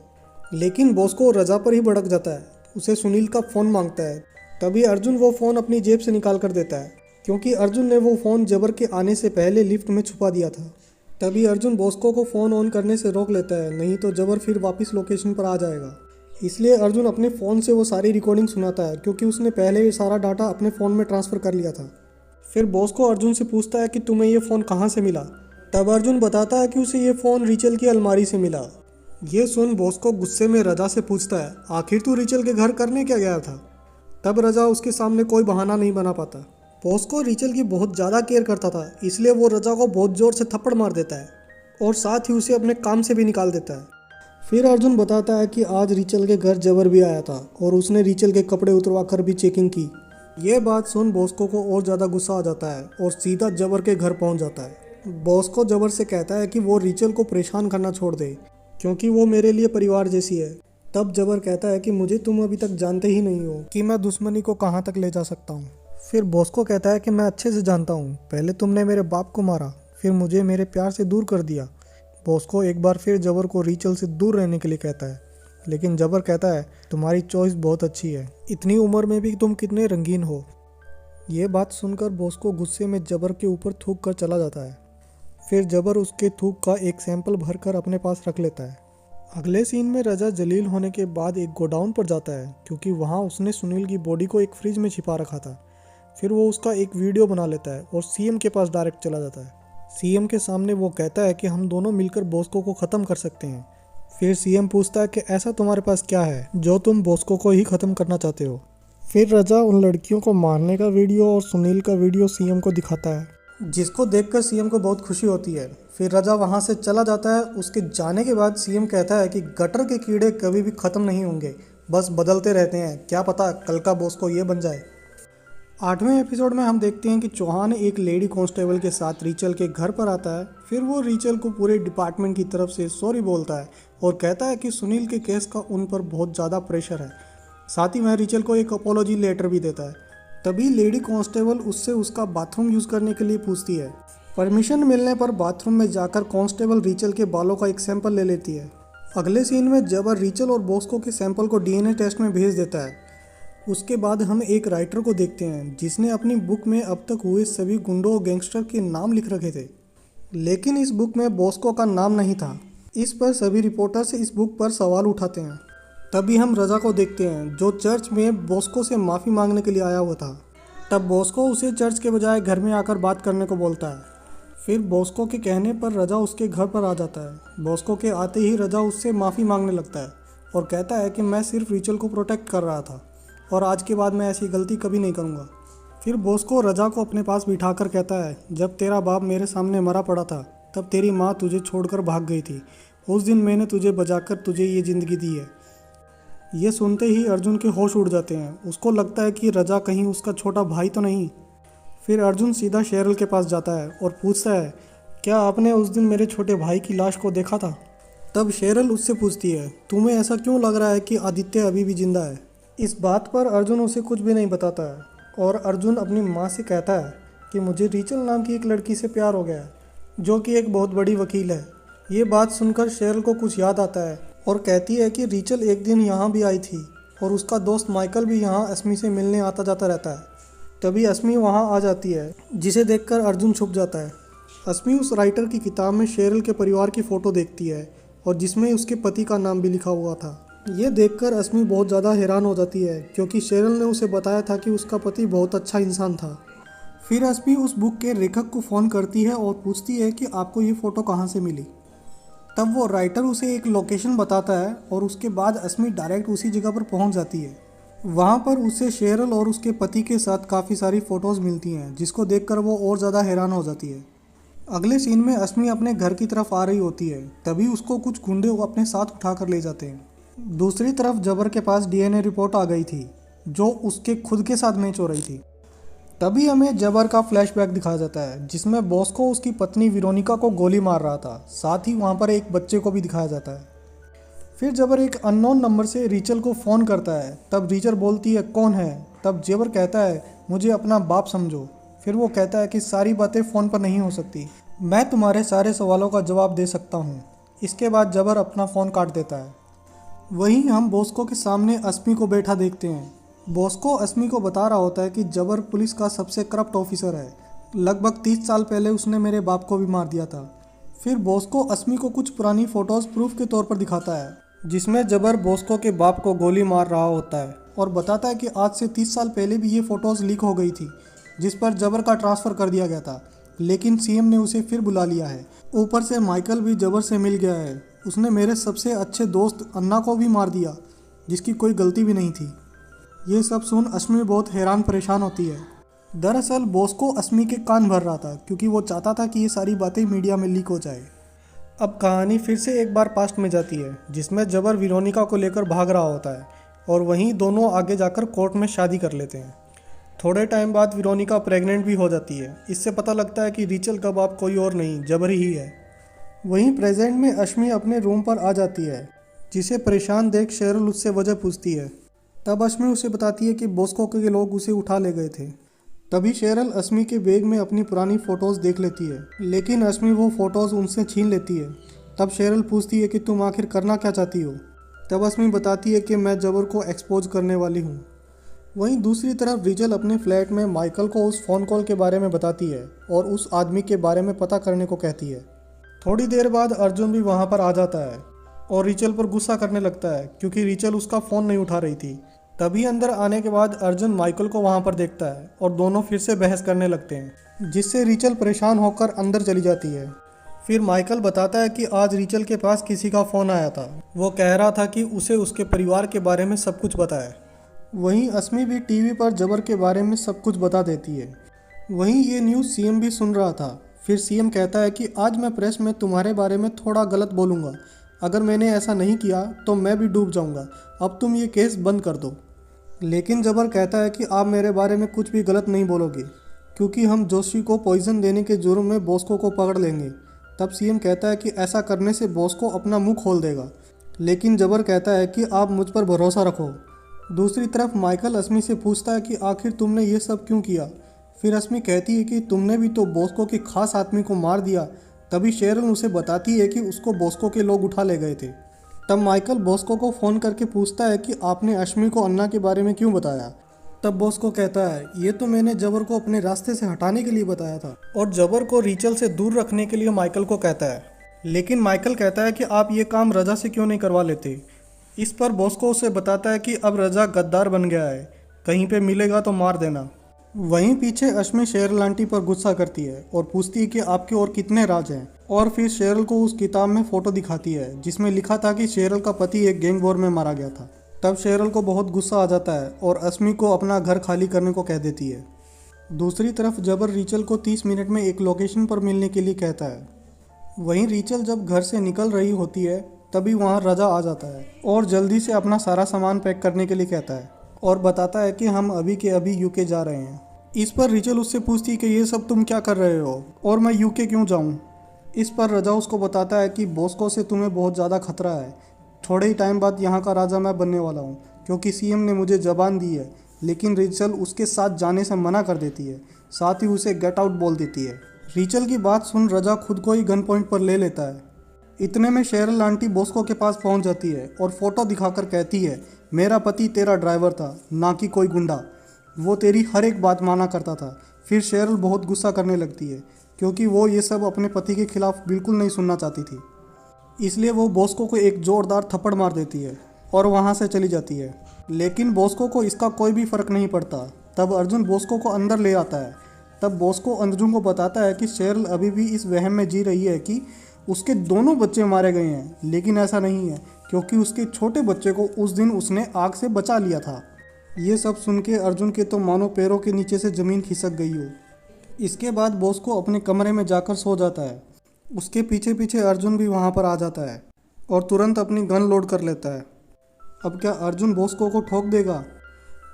लेकिन बॉस्को रजा पर ही भड़क जाता है, उसे सुनील का फ़ोन मांगता है। तभी अर्जुन वो फ़ोन अपनी जेब से निकाल कर देता है क्योंकि अर्जुन ने वो फ़ोन जबर के आने से पहले लिफ्ट में छुपा दिया था। तभी अर्जुन बॉस्को को फ़ोन ऑन करने से रोक लेता है, नहीं तो जबर फिर वापस लोकेशन पर आ जाएगा। इसलिए अर्जुन अपने फ़ोन से वो सारी रिकॉर्डिंग सुनाता है क्योंकि उसने पहले ही सारा डाटा अपने फ़ोन में ट्रांसफ़र कर लिया था। फिर बॉस्को अर्जुन से पूछता है कि तुम्हें ये फ़ोन कहाँ से मिला। तब अर्जुन बताता है कि उसे ये फ़ोन रिचल की अलमारी से मिला। ये सुन बॉस्को गुस्से में रजा से पूछता है, आखिर तू रिचल के घर करने क्या गया था। तब रजा उसके सामने कोई बहाना नहीं बना पाता। बॉस्को रिचल की बहुत ज़्यादा केयर करता था, इसलिए वो रजा को बहुत ज़ोर से थप्पड़ मार देता है और साथ ही उसे अपने काम से भी निकाल देता है। फिर अर्जुन बताता है कि आज रिचल के घर जबर भी आया था और उसने रिचल के कपड़े उतरवा कर भी चेकिंग की। ये बात सुन बॉस्को को और ज़्यादा गुस्सा आ जाता है और सीधा जबर के घर पहुंच जाता है। बॉस्को जबर से कहता है कि वो रिचल को परेशान करना छोड़ दे क्योंकि वो मेरे लिए परिवार जैसी है। तब जबर कहता है कि मुझे तुम अभी तक जानते ही नहीं हो कि मैं दुश्मनी को कहाँ तक ले जा सकता हूँ। फिर बॉस्को कहता है कि मैं अच्छे से जानता हूँ, पहले तुमने मेरे बाप को मारा, फिर मुझे मेरे प्यार से दूर कर दिया। बॉस्को एक बार फिर जबर को रिचल से दूर रहने के लिए कहता है, लेकिन जबर कहता है तुम्हारी चॉइस बहुत अच्छी है, इतनी उम्र में भी तुम कितने रंगीन हो। ये बात सुनकर बॉस्को गुस्से में जबर के ऊपर थूक कर चला जाता है। फिर जबर उसके थूक का एक सैंपल भरकर अपने पास रख लेता है। अगले सीन में रजा जलील होने के बाद एक गोडाउन पर जाता है क्योंकि वहाँ उसने सुनील की बॉडी को एक फ्रिज में छिपा रखा था। फिर वो उसका एक वीडियो बना लेता है और सीएम के पास डायरेक्ट चला जाता है। सीएम के सामने वो कहता है कि हम दोनों मिलकर बॉस्को को ख़त्म कर सकते हैं। फिर सीएम पूछता है कि ऐसा तुम्हारे पास क्या है जो तुम बॉस्को को ही ख़त्म करना चाहते हो। फिर रजा उन लड़कियों को मारने का वीडियो और सुनील का वीडियो सीएम को दिखाता है, जिसको देखकर सीएम को बहुत खुशी होती है। फिर रजा वहाँ से चला जाता है। उसके जाने के बाद सीएम कहता है कि गटर के कीड़े कभी भी ख़त्म नहीं होंगे, बस बदलते रहते हैं, क्या पता कल का बॉस्को ये बन जाए। 8वें एपिसोड में हम देखते हैं कि चौहान एक लेडी कांस्टेबल के साथ रिचल के घर पर आता है। फिर वो रिचल को पूरे डिपार्टमेंट की तरफ से सॉरी बोलता है और कहता है कि सुनील के केस का उन पर बहुत ज़्यादा प्रेशर है। साथ ही वह रिचल को एक अपोलॉजी लेटर भी देता है। तभी लेडी कांस्टेबल उससे उसका बाथरूम यूज़ करने के लिए पूछती है। परमिशन मिलने पर बाथरूम में जाकर कांस्टेबल रिचल के बालों का एक सैंपल ले लेती है। अगले सीन में जबर रिचल और बॉस्को के सैंपल को डीएनए टेस्ट में भेज देता है। उसके बाद हम एक राइटर को देखते हैं जिसने अपनी बुक में अब तक हुए सभी गुंडों और गैंगस्टर के नाम लिख रखे थे, लेकिन इस बुक में बॉस्को का नाम नहीं था। इस पर सभी रिपोर्टर्स इस बुक पर सवाल उठाते हैं। तभी हम रजा को देखते हैं जो चर्च में बॉस्को से माफ़ी मांगने के लिए आया हुआ था। तब बॉस्को उसे चर्च के बजाय घर में आकर बात करने को बोलता है। फिर बॉस्को के कहने पर रजा उसके घर पर आ जाता है। बॉस्को के आते ही रजा उससे माफ़ी मांगने लगता है और कहता है कि मैं सिर्फ रिचल को प्रोटेक्ट कर रहा था और आज के बाद मैं ऐसी गलती कभी नहीं करूँगा। फिर बॉस्को रजा को अपने पास बिठाकर कहता है, जब तेरा बाप मेरे सामने मरा पड़ा था तब तेरी माँ तुझे छोड़कर भाग गई थी। उस दिन मैंने तुझे बचाकर तुझे ये ज़िंदगी दी है। ये सुनते ही अर्जुन के होश उड़ जाते हैं। उसको लगता है कि रजा कहीं उसका छोटा भाई तो नहीं। फिर अर्जुन सीधा शेरल के पास जाता है और पूछता है, क्या आपने उस दिन मेरे छोटे भाई की लाश को देखा था। तब शेरल उससे पूछती है, तुम्हें ऐसा क्यों लग रहा है कि आदित्य अभी भी जिंदा है। इस बात पर अर्जुन उसे कुछ भी नहीं बताता है और अर्जुन अपनी माँ से कहता है कि मुझे रिचल नाम की एक लड़की से प्यार हो गया है जो कि एक बहुत बड़ी वकील है। ये बात सुनकर शेरल को कुछ याद आता है और कहती है कि रीचल एक दिन यहाँ भी आई थी और उसका दोस्त माइकल भी यहाँ अस्मी से मिलने आता जाता रहता है। तभी अस्मी वहाँ आ जाती है, जिसे देखकर अर्जुन छुप जाता है। अस्मी उस राइटर की किताब में शेरल के परिवार की फ़ोटो देखती है और जिसमें उसके पति का नाम भी लिखा हुआ था। ये देखकर अस्मी बहुत ज़्यादा हैरान हो जाती है, क्योंकि शेरल ने उसे बताया था कि उसका पति बहुत अच्छा इंसान था। फिर अस्मी उस बुक के लेखक को फ़ोन करती है और पूछती है कि आपको ये फ़ोटो कहाँ से मिली। तब वो राइटर उसे एक लोकेशन बताता है और उसके बाद अस्मी डायरेक्ट उसी जगह पर पहुंच जाती है। वहां पर उसे शेरल और उसके पति के साथ काफ़ी सारी फ़ोटोज़ मिलती हैं, जिसको देखकर वो और ज़्यादा हैरान हो जाती है। अगले सीन में अस्मी अपने घर की तरफ आ रही होती है, तभी उसको कुछ गुंडे अपने साथ उठा कर ले जाते हैं। दूसरी तरफ जबर के पास डीएनए रिपोर्ट आ गई थी जो उसके खुद के साथ मैच हो रही थी। तभी हमें जबर का फ्लैशबैक दिखाया जाता है, जिसमें बॉस्को उसकी पत्नी वेरोनिका को गोली मार रहा था। साथ ही वहाँ पर एक बच्चे को भी दिखाया जाता है। फिर जबर एक अननोन नंबर से रीचल को फ़ोन करता है। तब रीचल बोलती है कौन है। तब जबर कहता है मुझे अपना बाप समझो। फिर वो कहता है कि सारी बातें फ़ोन पर नहीं हो सकती, मैं तुम्हारे सारे सवालों का जवाब दे सकता हूँ। इसके बाद जबर अपना फ़ोन काट देता है। वहीं हम बॉस्को के सामने अस्मी को बैठा देखते हैं। बॉस्को अस्मी को बता रहा होता है कि जबर पुलिस का सबसे करप्ट ऑफिसर है। लगभग 30 साल पहले उसने मेरे बाप को भी मार दिया था। फिर बॉस्को अस्मी को कुछ पुरानी फ़ोटोज़ प्रूफ के तौर पर दिखाता है, जिसमें जबर बॉस्को के बाप को गोली मार रहा होता है और बताता है कि आज से 30 साल पहले भी ये फ़ोटोज़ लीक हो गई थी, जिस पर जबर का ट्रांसफ़र कर दिया गया था, लेकिन सीएम ने उसे फिर बुला लिया है। ऊपर से माइकल भी जबर से मिल गया है। उसने मेरे सबसे अच्छे दोस्त अन्ना को भी मार दिया, जिसकी कोई गलती भी नहीं थी। ये सब सुन अस्मी बहुत हैरान परेशान होती है। दरअसल बॉस्को अस्मी के कान भर रहा था, क्योंकि वो चाहता था कि ये सारी बातें मीडिया में लीक हो जाए। अब कहानी फिर से एक बार पास्ट में जाती है, जिसमें जबर वेरोनिका को लेकर भाग रहा होता है और वहीं दोनों आगे जाकर कोर्ट में शादी कर लेते हैं। थोड़े टाइम बाद वेरोनिका प्रेग्नेंट भी हो जाती है। इससे पता लगता है कि रीचल का बाप कोई और नहीं, जबर ही है। वहीं प्रेजेंट में अस्मी अपने रूम पर आ जाती है, जिसे परेशान देख शेरल उससे वजह पूछती है। तब अस्मी उसे बताती है कि बॉस्को के लोग उसे उठा ले गए थे। तभी शेरल अस्मी के बैग में अपनी पुरानी फ़ोटोज़ देख लेती है, लेकिन अस्मी वो फ़ोटोज़ उनसे छीन लेती है। तब शेरल पूछती है कि तुम आखिर करना क्या चाहती हो। तब अस्मी बताती है कि मैं जबर को एक्सपोज करने वाली हूँ। वहीं दूसरी तरफ रीचल अपने फ्लैट में माइकल को उस फ़ोन कॉल के बारे में बताती है और उस आदमी के बारे में पता करने को कहती है। थोड़ी देर बाद अर्जुन भी वहाँ पर आ जाता है और रीचल पर गुस्सा करने लगता है, क्योंकि रीचल उसका फ़ोन नहीं उठा रही थी। तभी अंदर आने के बाद अर्जुन माइकल को वहाँ पर देखता है और दोनों फिर से बहस करने लगते हैं, जिससे रीचल परेशान होकर अंदर चली जाती है। फिर माइकल बताता है कि आज रीचल के पास किसी का फ़ोन आया था। वो कह रहा था कि उसे उसके परिवार के बारे में सब कुछ पता है। वहीं अस्मी भी टीवी पर जबर के बारे में सब कुछ बता देती है। वहीं ये न्यूज़ सीएम भी सुन रहा था। फिर सीएम कहता है कि आज मैं प्रेस में तुम्हारे बारे में थोड़ा गलत बोलूँगा। अगर मैंने ऐसा नहीं किया तो मैं भी डूब जाऊँगा। अब तुम ये केस बंद कर दो। लेकिन जबर कहता है कि आप मेरे बारे में कुछ भी गलत नहीं बोलोगे, क्योंकि हम जोशी को पॉइजन देने के जुर्म में बॉस्को को पकड़ लेंगे। तब सीएम कहता है कि ऐसा करने से बॉस्को अपना मुंह खोल देगा, लेकिन जबर कहता है कि आप मुझ पर भरोसा रखो। दूसरी तरफ माइकल अस्मी से पूछता है कि आखिर तुमने ये सब क्यों किया। फिर अस्मी कहती है कि तुमने भी तो बॉस्को के खास आदमी को मार दिया। तभी शेरन उसे बताती है कि उसको बॉस्को के लोग उठा ले गए थे। तब माइकल बॉस्को को फ़ोन करके पूछता है कि आपने अस्मी को अन्ना के बारे में क्यों बताया। तब बॉस्को कहता है ये तो मैंने जबर को अपने रास्ते से हटाने के लिए बताया था, और जबर को रीचल से दूर रखने के लिए माइकल को कहता है। लेकिन माइकल कहता है कि आप ये काम रजा से क्यों नहीं करवा लेते। इस पर बॉस्को उसे बताता है कि अब रजा गद्दार बन गया है, कहीं पे मिलेगा तो मार देना। वहीं पीछे अस्मी शेरल आंटी पर गुस्सा करती है और पूछती है कि आपके और कितने राज हैं, और फिर शेरल को उस किताब में फ़ोटो दिखाती है जिसमें लिखा था कि शेरल का पति एक गैंग वॉर में मारा गया था। तब शेरल को बहुत गुस्सा आ जाता है और अस्मी को अपना घर खाली करने को कह देती है। दूसरी तरफ जबर रीचल को 30 मिनट में एक लोकेशन पर मिलने के लिए कहता है। वहीं रीचल जब घर से निकल रही होती है तभी वहाँ रजा आ जाता है और जल्दी से अपना सारा सामान पैक करने के लिए कहता है और बताता है कि हम अभी के अभी यूके जा रहे हैं। इस पर रीचल उससे पूछती है कि ये सब तुम क्या कर रहे हो और मैं यूके क्यों जाऊँ। इस पर रजा उसको बताता है कि बॉस्को से तुम्हें बहुत ज़्यादा खतरा है। थोड़े ही टाइम बाद यहाँ का राजा मैं बनने वाला हूँ, क्योंकि सीएम ने मुझे ज़बान दी है। लेकिन रीचल उसके साथ जाने से मना कर देती है, साथ ही उसे गेट आउट बोल देती है। रीचल की बात सुन रजा खुद को ही गन पॉइंट पर ले लेता है। इतने में शेरल आंटी बॉस्को के पास पहुंच जाती है और फोटो दिखाकर कहती है, मेरा पति तेरा ड्राइवर था, ना कि कोई गुंडा। वो तेरी हर एक बात माना करता था। फिर शेरल बहुत गुस्सा करने लगती है क्योंकि वो ये सब अपने पति के खिलाफ बिल्कुल नहीं सुनना चाहती थी। इसलिए वो बॉस्को को एक ज़ोरदार थप्पड़ मार देती है और वहाँ से चली जाती है। लेकिन बॉस्को को इसका कोई भी फ़र्क नहीं पड़ता। तब अर्जुन बॉस्को को अंदर ले आता है। तब बॉस्को अर्जुन को बताता है कि शेरल अभी भी इस वहम में जी रही है कि उसके दोनों बच्चे मारे गए हैं, लेकिन ऐसा नहीं है क्योंकि उसके छोटे बच्चे को उस दिन उसने आग से बचा लिया था। ये सब सुन के अर्जुन के तो मानो पैरों के नीचे से ज़मीन खिसक गई हो। इसके बाद बॉस्को अपने कमरे में जाकर सो जाता है। उसके पीछे पीछे अर्जुन भी वहाँ पर आ जाता है और तुरंत अपनी गन लोड कर लेता है। अब क्या अर्जुन बॉस्को को ठोक देगा?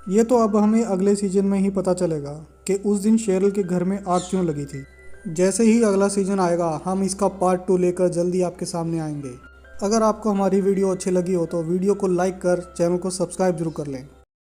ये तो अब हमें अगले सीजन में ही पता चलेगा कि उस दिन शेरल के घर में आग क्यों लगी थी। जैसे ही अगला सीजन आएगा हम इसका पार्ट 2 लेकर जल्दी आपके सामने आएंगे। अगर आपको हमारी वीडियो अच्छी लगी हो तो वीडियो को लाइक कर चैनल को सब्सक्राइब जरूर कर लें।